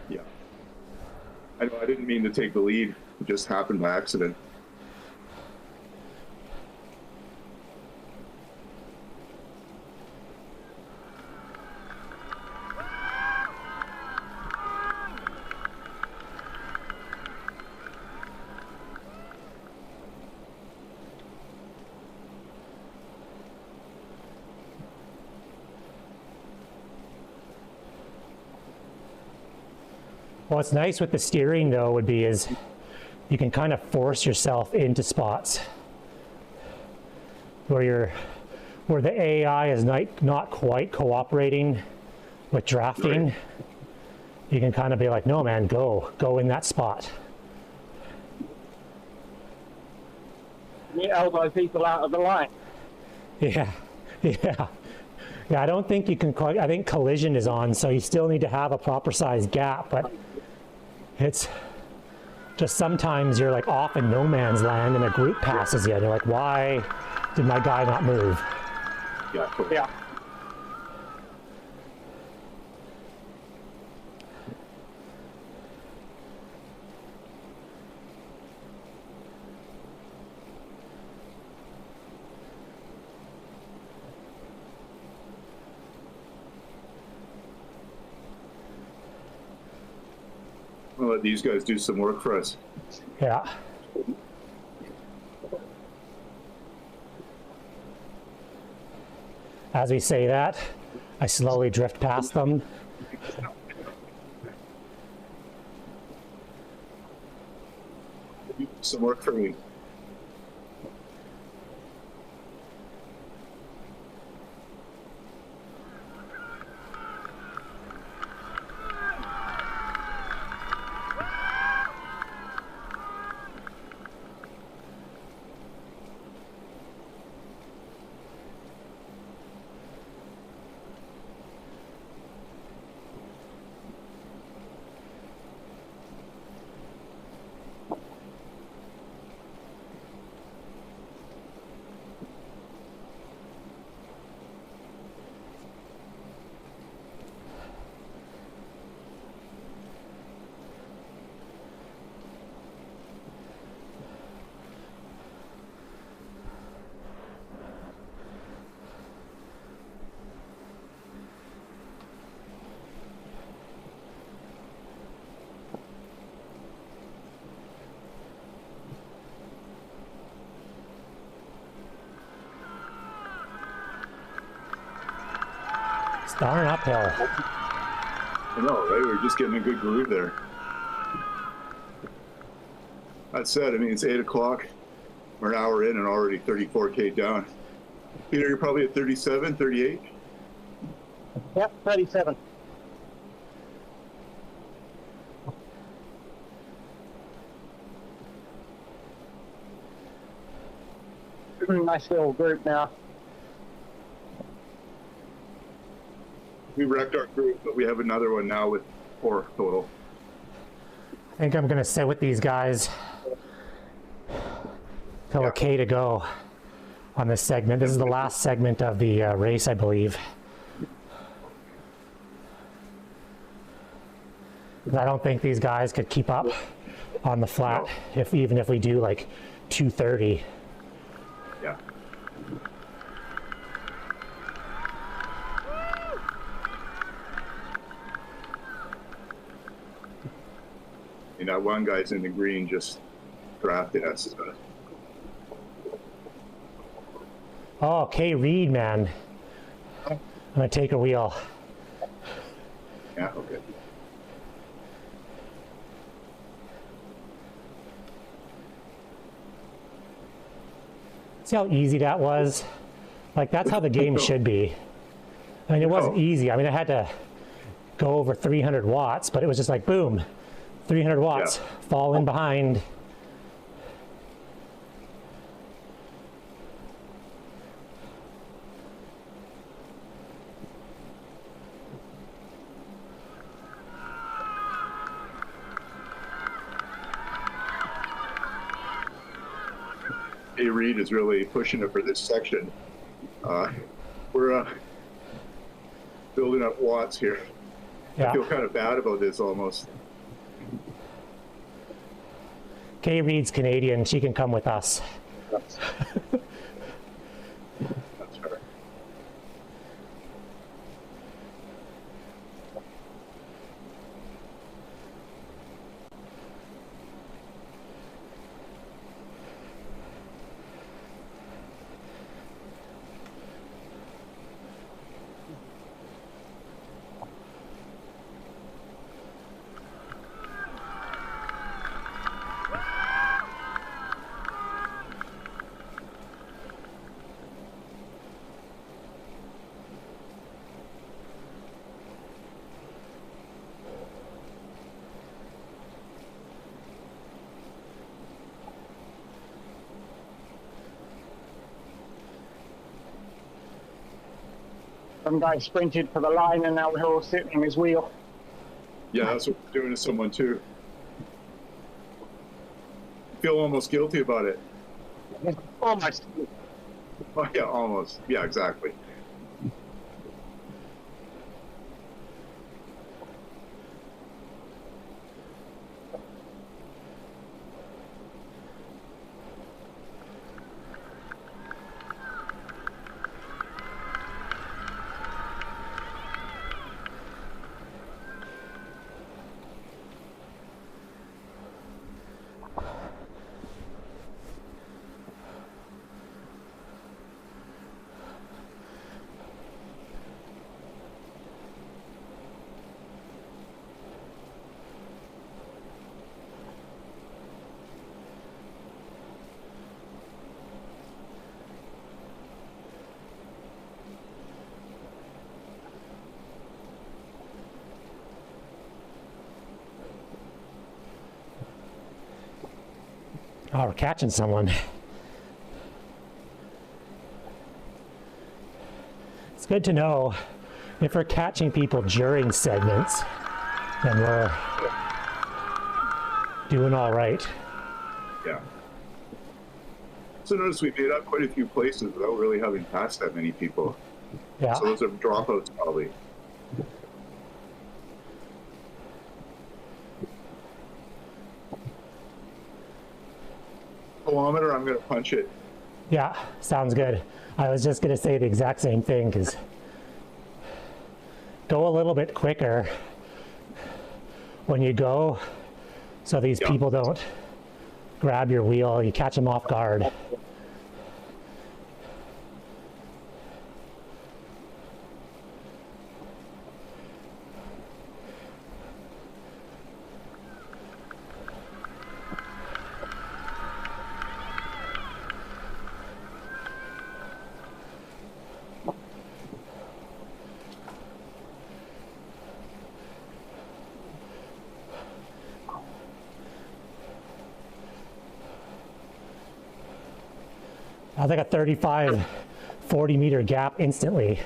Yeah. I know. I didn't mean to take the lead. It just happened by accident. What's nice with the steering though would be is you can kind of force yourself into spots where the AI is not quite cooperating with drafting. Right. You can kind of be like, no man, go in that spot. You elbow people out of the line. Yeah, yeah. Yeah, I don't think you can quite, I think collision is on, so you still need to have a proper size gap, but it's just sometimes you're like off in no man's land and a group passes you and you're like, why did my guy not move? Yeah. Totally. Yeah. We'll let these guys do some work for us. Yeah. As we say that, I slowly drift past them. Do some work for me. It's darn uphill. I know, right? We're just getting a good groove there. That said, I mean, it's 8 o'clock. We're an hour in and already 34K down. Peter, you're probably at 37, 38? Yep, 37. Nice little group now. We wrecked our group, but we have another one now with 4 total. I think I'm gonna sit with these guys So Yeah. okay to go on this segment. This is the last segment of the race, I believe. I don't think these guys could keep up on the flat, even if we do like 2:30. Yeah. And that one guy's in the green just drafted us. Oh, Kay Reed, man. I'm gonna take a wheel. Yeah, okay. See how easy that was? Like, that's how the game should be. I mean, it wasn't easy. I mean, I had to go over 300 watts, but it was just like, boom, 300 watts, fall in behind. A Reed is really pushing it for this section. We're building up watts here. Yeah. I feel kind of bad about this almost. Kay Reed's Canadian. She can come with us. That's her. Some guy sprinted for the line and now we're all sitting on his wheel. Yeah, that's what we're doing to someone too. Feel almost guilty about it. Almost. Oh, yeah, almost. Yeah, exactly. Oh, we're catching someone. It's good to know if we're catching people during segments, then we're doing all right. Yeah. So notice we made up quite a few places without really having passed that many people. Yeah. So those are dropouts probably. Kilometer, I'm going to punch it. Yeah, sounds good. I was just going to say the exact same thing, because go a little bit quicker when you go so these people don't grab your wheel, you catch them off guard. I was like a 35, 40 meter gap instantly.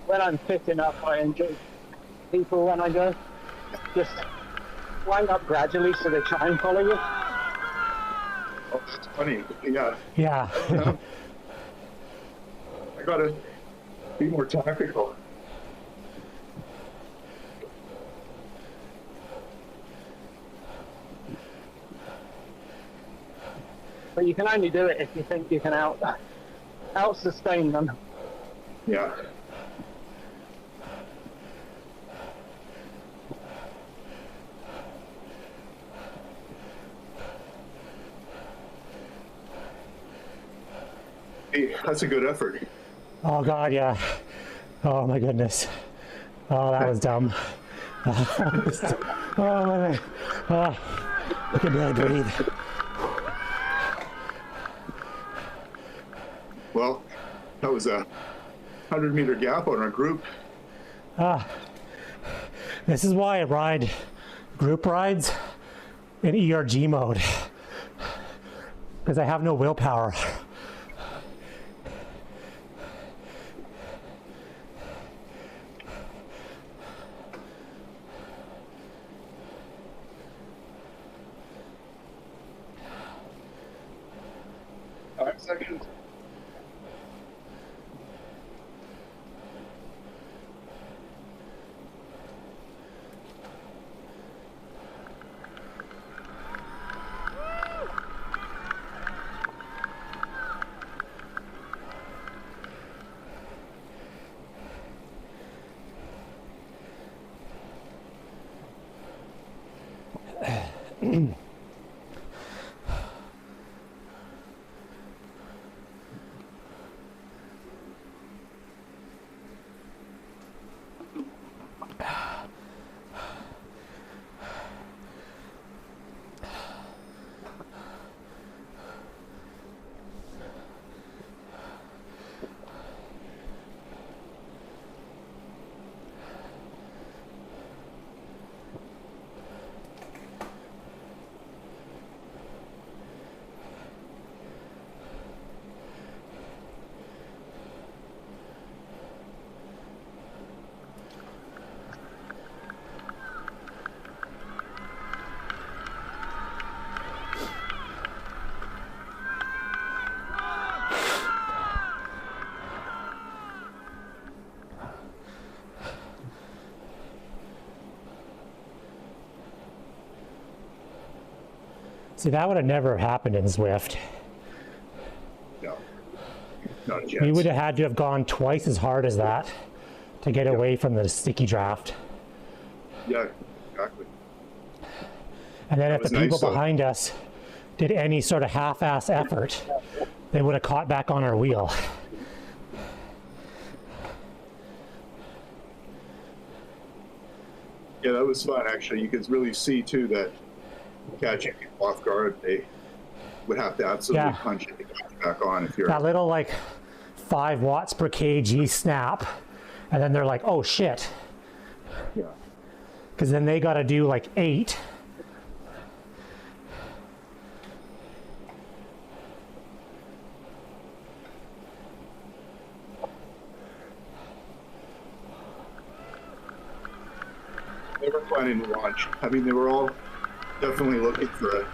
when I'm fit enough, I enjoy people when I go. Just wind up gradually so they try and follow you. Oh, that's funny. Yeah. Yeah. I gotta be more tactical. But you can only do it if you think you can out sustain them. Yeah. Hey, that's a good effort. Oh God, yeah. Oh my goodness. Oh, that was dumb. Oh my. Oh, I can barely breathe. Well, that was a 100-meter gap on our group. This is why I ride group rides in ERG mode, because I have no willpower. Seconds. See, that would have never happened in Zwift. No, not a chance. We would have had to have gone twice as hard as that to get away from the sticky draft. Yeah, exactly. And then if the people nice, though. behind us did any sort of half-ass effort, they would have caught back on our wheel. Yeah, that was fun, actually. You could really see, too, that catching people off guard, they would have to absolutely punch it to catch back on if you're... That little, like, 5 watts per kg snap, and then they're like, oh, shit. Yeah. Because then they got to do, like, 8. They were planning to launch. I mean, they were all definitely looking for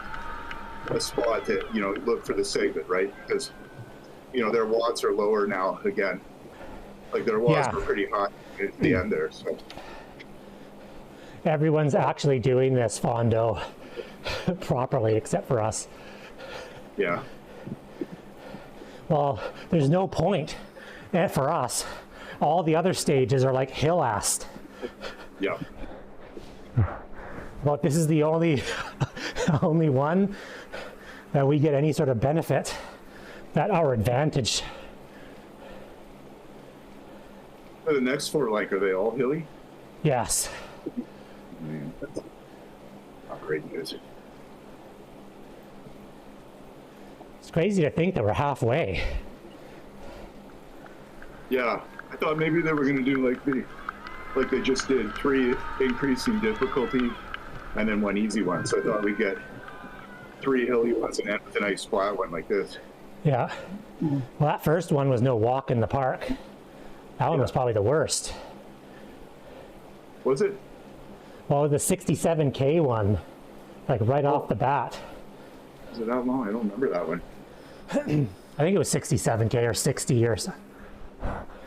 a spot to, you know, look for the segment, right? Because, you know, their watts are lower now again. Like, their watts were pretty high at the end there, so. Everyone's actually doing this Fondo properly, except for us. Yeah. Well, there's no point for us. All the other stages are like hill-assed. Yeah. But this is the only only one that we get any sort of benefit at our advantage. The next 4, like, are they all hilly? Yes. Man, that's not great news. It's crazy to think that we're halfway. Yeah, I thought maybe they were going to do like they just did, 3 increasing difficulty and then 1 easy one. So I thought we'd get 3 hilly ones and end with a nice flat one like this. Yeah. Well, that first one was no walk in the park. That one was probably the worst. Was it? Well, the 67K one, like right off the bat. Was it that long? I don't remember that one. I think it was 67K or 60 or so.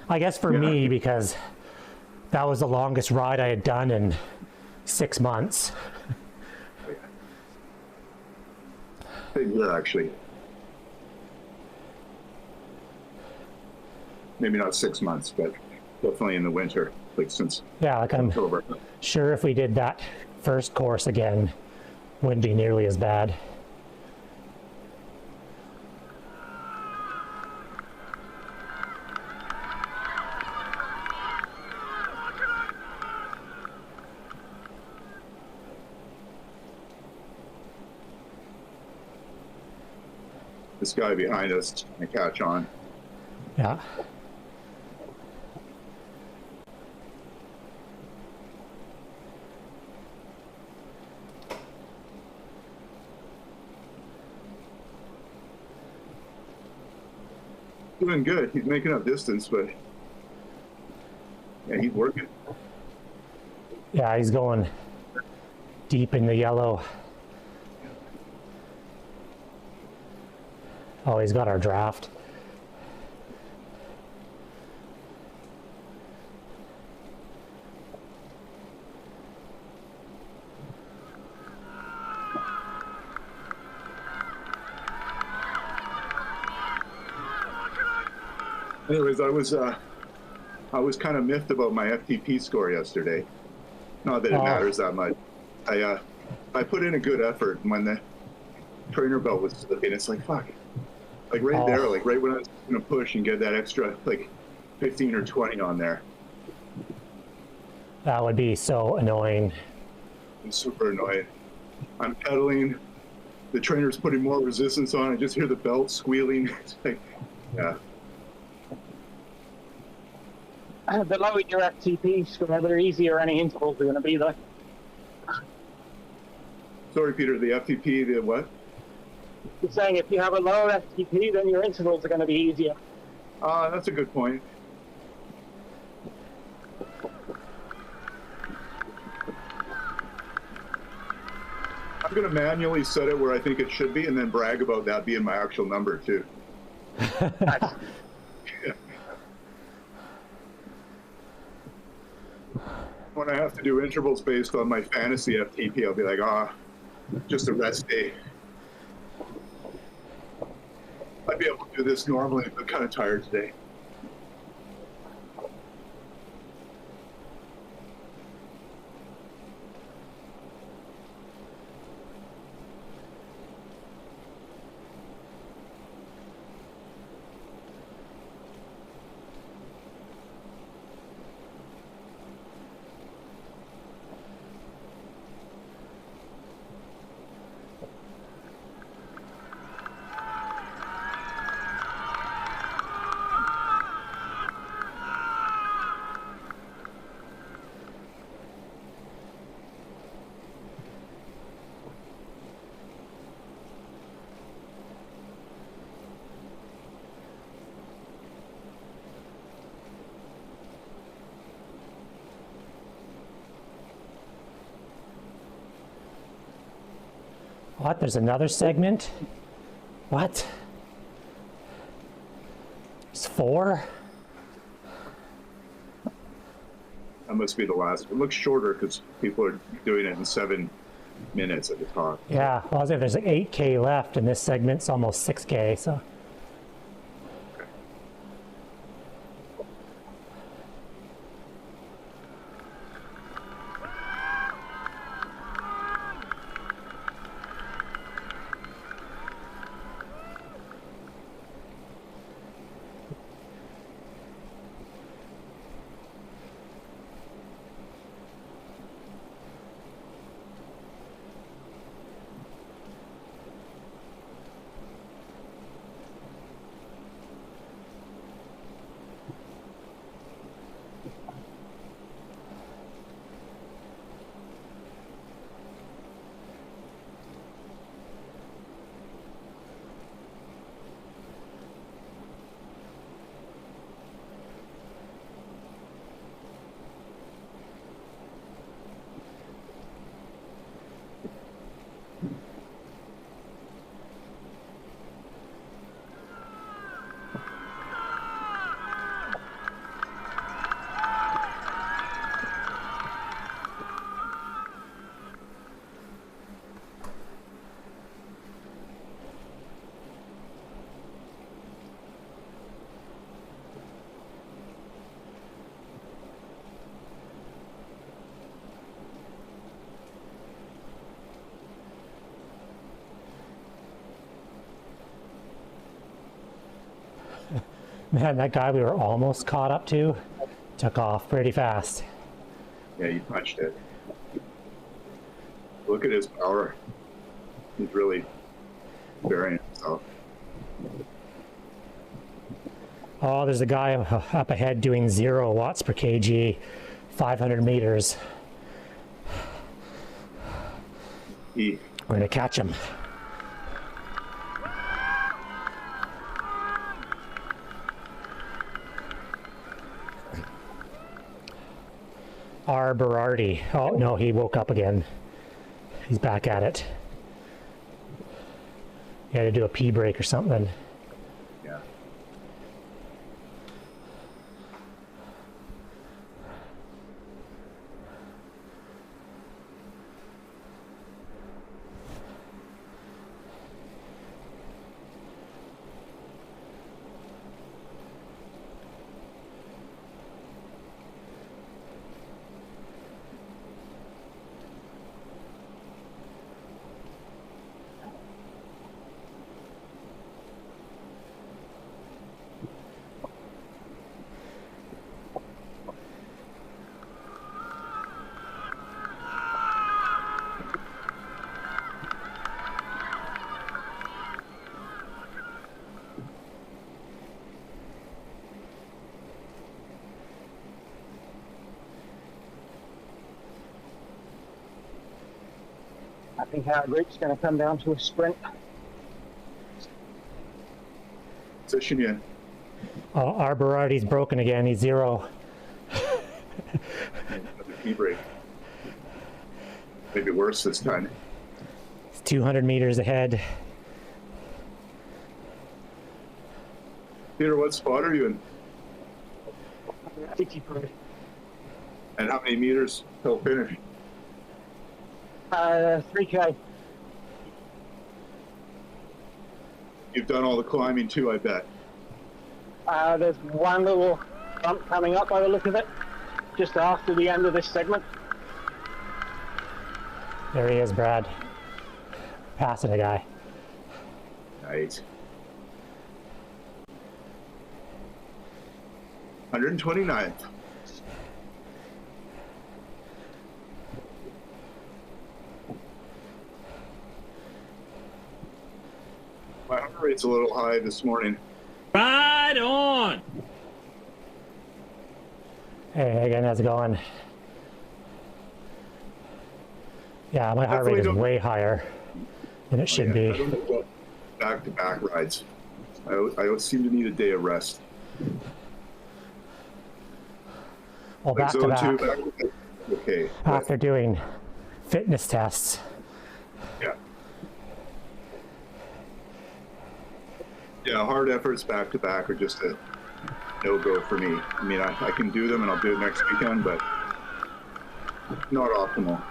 I guess for me, because that was the longest ride I had done in 6 months. Big year, actually. Maybe not 6 months, but definitely in the winter, like since Yeah, like I'm October. sure if we did that first course again, wouldn't be nearly as bad. This guy behind us, I catch on. Yeah. Doing good. He's making up distance, but yeah, he's working. Yeah, he's going deep in the yellow. Oh, he's got our draft. Anyways, I was kind of miffed about my FTP score yesterday. Not that it matters that much. I put in a good effort, and when the trainer belt was slipping, it's like fuck. Like right there, like right when I was gonna push and get that extra like 15 or 20 on there. That would be so annoying. It's super annoying. I'm pedaling, the trainer's putting more resistance on, I just hear the belt squealing. It's like, yeah. The lower your FTP score, the easier any intervals are going to be, though. Sorry, Peter, the FTP, the what? You're saying if you have a lower FTP, then your intervals are going to be easier. That's a good point. I'm going to manually set it where I think it should be and then brag about that being my actual number, too. Nice. When I have to do intervals based on my fantasy FTP, I'll be like, just a rest day. I'd be able to do this normally, but I'm kind of tired today. What? There's another segment? What? It's 4? That must be the last. It looks shorter because people are doing it in 7 minutes at the top. Yeah, well, as if there's like 8K left, and this segment's almost 6K, so. Man, that guy we were almost caught up to took off pretty fast. Yeah, you punched it. Look at his power. He's really burying himself. Oh, there's a guy up ahead doing 0 watts per kg, 500 meters. We're gonna catch him. R. Berardi. Oh, no, he woke up again. He's back at it. He had to do a pee break or something. Yeah. I think our group's going to come down to a sprint. Position you in. Oh, R. Berardi's broken again. He's 0. Another pee break. Maybe worse this time. He's 200 meters ahead. Peter, what spot are you in? 83. And how many meters till finish? 3K. You've done all the climbing too, I bet. There's one little bump coming up by the look of it, just after the end of this segment. There he is, Brad. Passing a guy. Nice. 129th. My heart rate's a little high this morning. Right on. Hey, again, how's it going? Yeah, my heart rate Definitely is don't- way higher than it should I be. don't know about back-to-back rides. I seem to need a day of rest. Well, Like back to zone back, 2, back to back. Okay. after doing fitness tests. Yeah. Yeah, hard efforts back to back are just a no-go for me. I mean, I can do them and I'll do it next weekend, but not optimal.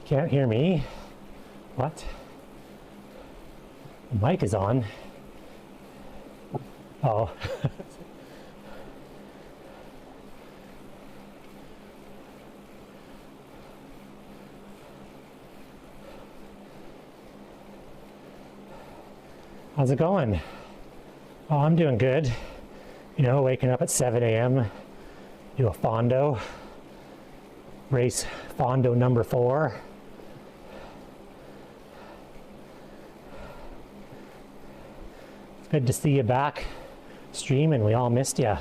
Can't hear me? What? The mic is on. Oh. How's it going? Oh, I'm doing good. You know, waking up at 7 a.m., do a Fondo, race Fondo number 4. It's good to see you back streaming. We all missed you.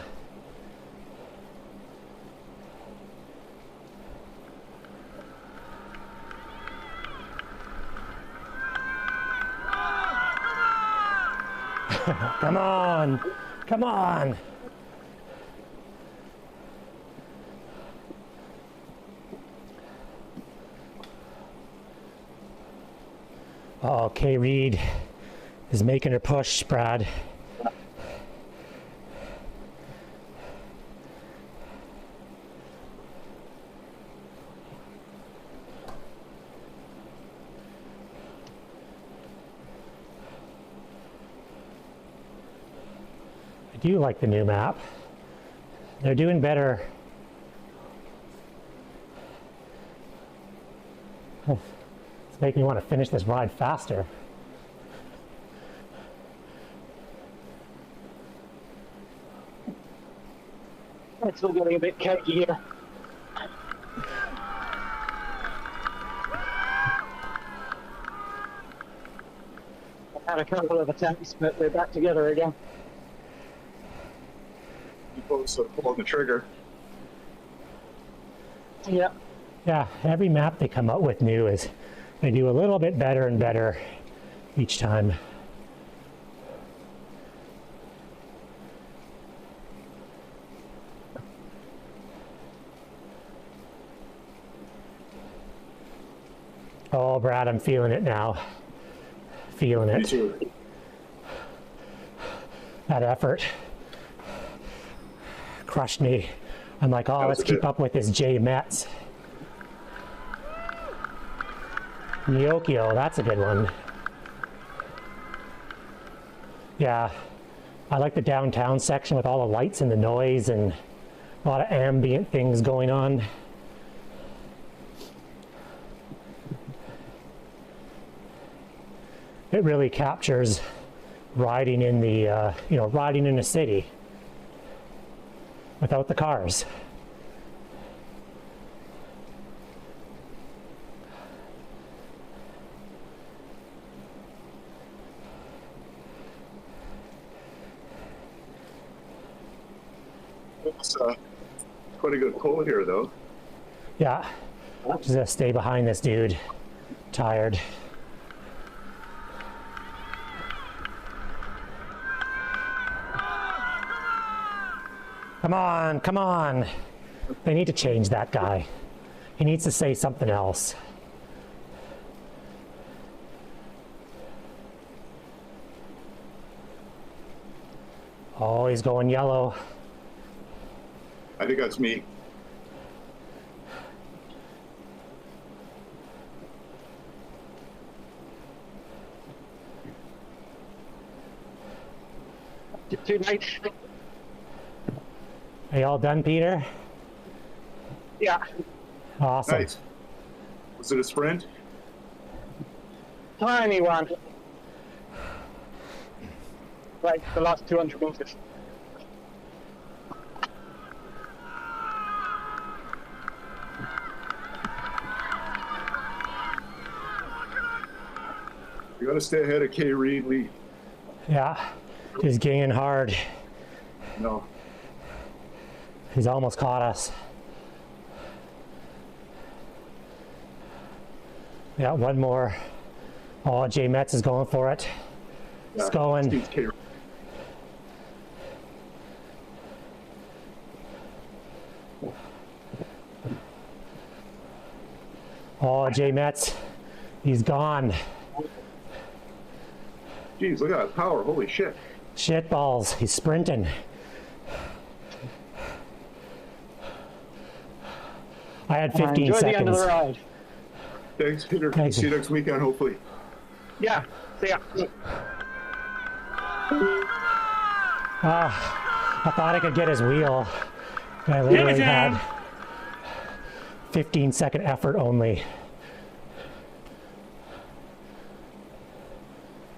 Come on, come on. Oh, Kay Reed is making her push, Brad. I do like the new map. They're doing better. It's almost make me want to finish this ride faster. It's still getting a bit cakey here. I've had a couple of attempts, but we're back together again. You folks are pulling the trigger. Yeah. Yeah, every map they come up with new is they do a little bit better and better each time. Oh, Brad, I'm feeling it now. Feeling Me it. too. That effort crushed me. I'm like, oh, let's keep up with this J Metz. Nyokio, that's a good one. Yeah, I like the downtown section with all the lights and the noise and a lot of ambient things going on. It really captures riding in the, riding in a city without the cars. It's quite a good pull here, though. Yeah, just gonna stay behind this dude. Tired. Come on, come on. They need to change that guy. He needs to say something else. Oh, he's going yellow. I think that's me. Too late. Are you all done, Peter? Yeah. Awesome. Nice. Was it a sprint? Tiny one. Like the last 200 meters. You got to stay ahead of K. Reed Lee. Yeah, he's gaining hard. No. He's almost caught us. Yeah, one more. Oh, J Metz is going for it. It's going. Steve's K. Oh, J Metz, he's gone. Jeez, look at that power. Holy shit. Shit balls, he's sprinting. I had 15 Enjoy seconds. the end of the ride. Thanks, Peter. Thanks. See you next weekend, hopefully. Yeah. See ya. I thought I could get his wheel. I literally had 15-second effort only.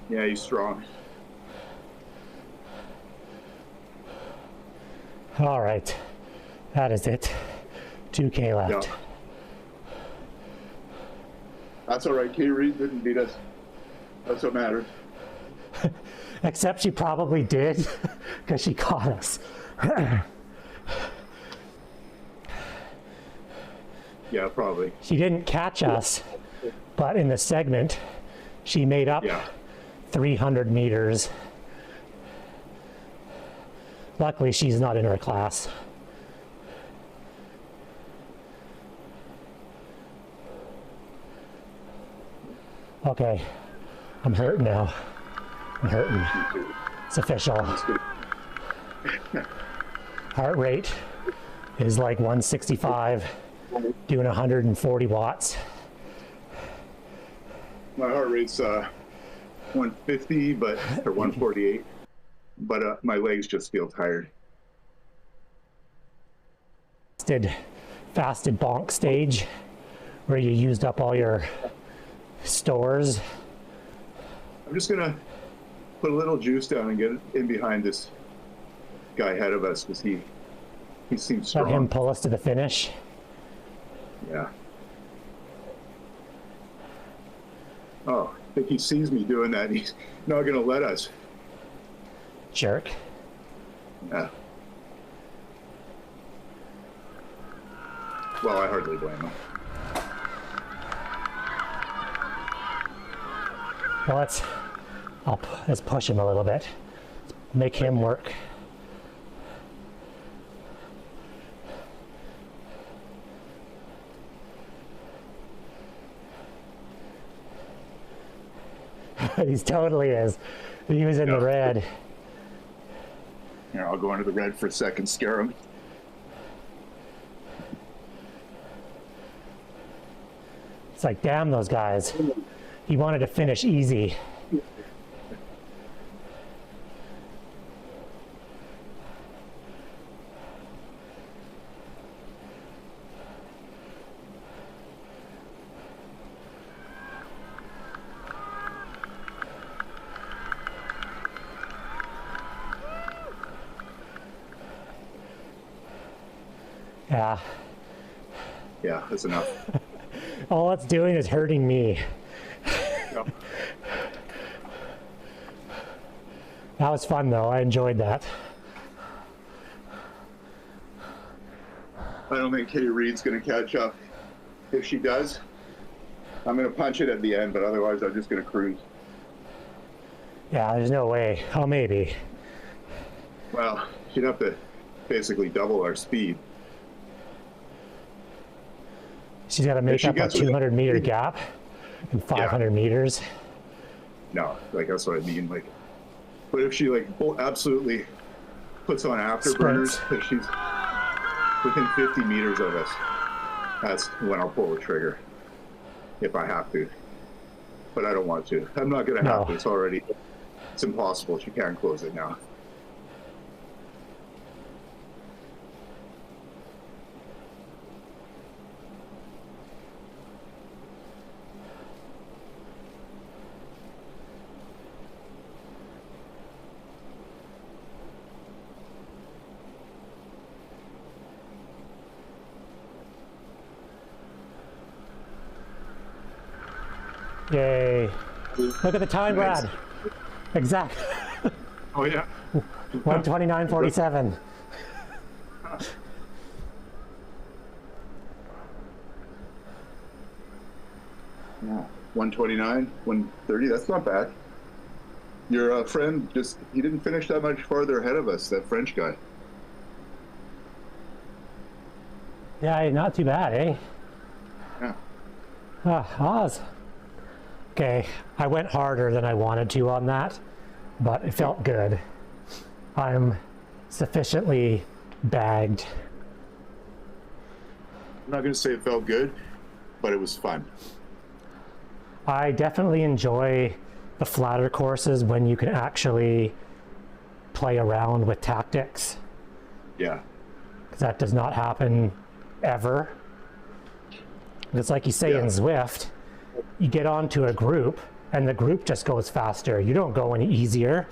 Yeah, he's strong. All right, that is it. 2K left. Yeah. That's all right. K. Reed didn't beat us. That's what matters. Except she probably did, because she caught us. Yeah, probably. She didn't catch us, but in the segment, she made up 300 meters. Luckily, she's not in her class. Okay, I'm hurting now. I'm hurting. It's official. Heart rate is like 165, doing 140 watts. My heart rate's 150, or 148, but my legs just feel tired. Fasted bonk stage, where you used up all your stores. I'm just gonna put a little juice down and get in behind this guy ahead of us because he seems Let him strong. pull us to the finish. Yeah. Oh, I think he sees me doing that. He's not gonna let us. Jerk. Yeah. Well, I hardly blame him. Well, let's push him a little bit. Make him work. He totally is. He was in the red. Here, I'll go into the red for a second, scare him. It's like, damn those guys. He wanted to finish easy. Yeah. Yeah, that's enough. All it's doing is hurting me. Yep. That was fun though. I enjoyed that. I don't think Kitty Reed's going to catch up. If she does, I'm going to punch it at the end, but otherwise I'm just going to cruise. Yeah, there's no way. Oh, maybe. Well, she'd have to basically double our speed. She's got to make she up a gets with it- 200-meter gap in 500 meters. No, like that's what I mean. Like, but if she like absolutely puts on afterburners, Sprints. if she's within 50 meters of us, that's when I'll pull the trigger. If I have to, but I don't want to. I'm not gonna have No. to. It's impossible. She can't close it now. Yay. Look at the time, Brad. Exact. Oh yeah. 129.47. Yeah. 129, 130. That's not bad. Your friend he didn't finish that much farther ahead of us. That French guy. Yeah, not too bad, eh? Yeah. Oz. Okay, I went harder than I wanted to on that, but it felt good. I'm sufficiently bagged. I'm not gonna say it felt good, but it was fun. I definitely enjoy the flatter courses when you can actually play around with tactics, Yeah. because that does not happen ever. It's like you say Yeah. in Zwift, you get onto a group and the group just goes faster. You don't go any easier.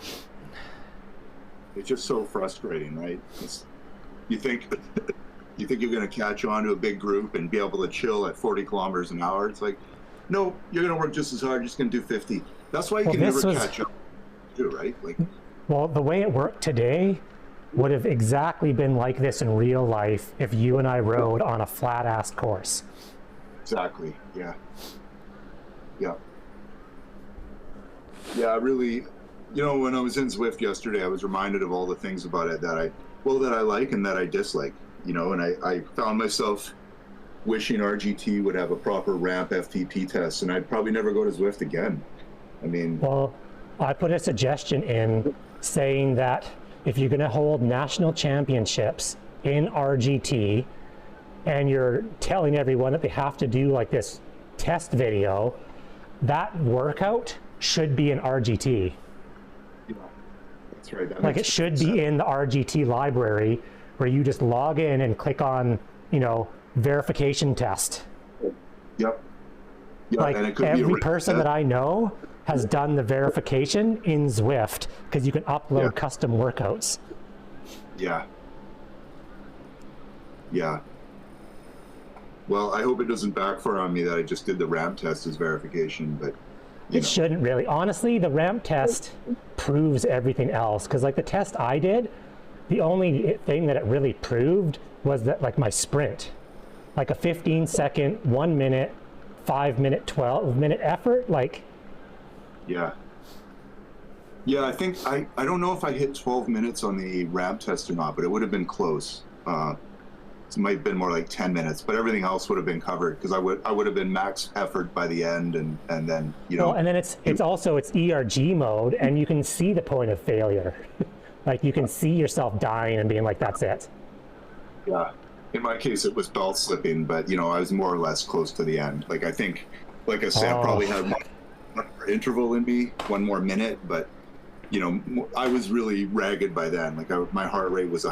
It's just so frustrating, right? You think you're going to catch on to a big group and be able to chill at 40 kilometers an hour. It's like, no, you're going to work just as hard. You're just going to do 50. That's why you Well, can this never was- catch up, too, right? Like, Well, the way it worked today would have exactly been like this in real life if you and I rode on a flat ass course. exactly. Yeah. Yeah. Yeah, really. You know, when I was in Zwift yesterday, I was reminded of all the things about it that I like and that I dislike. You know, and I found myself wishing RGT would have a proper ramp FTP test, and I'd probably never go to Zwift again. I mean, Well, I put a suggestion in saying that if you're going to hold national championships in RGT and you're telling everyone that they have to do like this test video, that workout should be in RGT. yeah, that's right. That Like it makes should sense. be in the RGT library where you just log in and click on, verification test. Yep. Yeah, like and it could be a every ramp person test. that I know has done the verification in Zwift because you can upload Yeah. custom workouts. Yeah. Yeah. Well, I hope it doesn't backfire on me that I just did the ramp test as verification, but It shouldn't really. Honestly, the ramp test proves everything else because like the test I did, the only thing that it really proved was that like my sprint, like a 15-second, 1 minute, 5 minute, 12-minute effort, like yeah. Yeah, I think I don't know if I hit 12 minutes on the ramp test or not, but it would have been close. It might have been more like 10 minutes, but everything else would have been covered because I would have been max effort by the end, and then well, and then it's also it's ERG mode, and you can see the point of failure. Like you can see yourself dying and being like, "That's it." Yeah. In my case, it was belt slipping, but I was more or less close to the end. Like I think, like I said, I probably had one more interval in me, 1 more minute, but I was really ragged by then. Like my heart rate was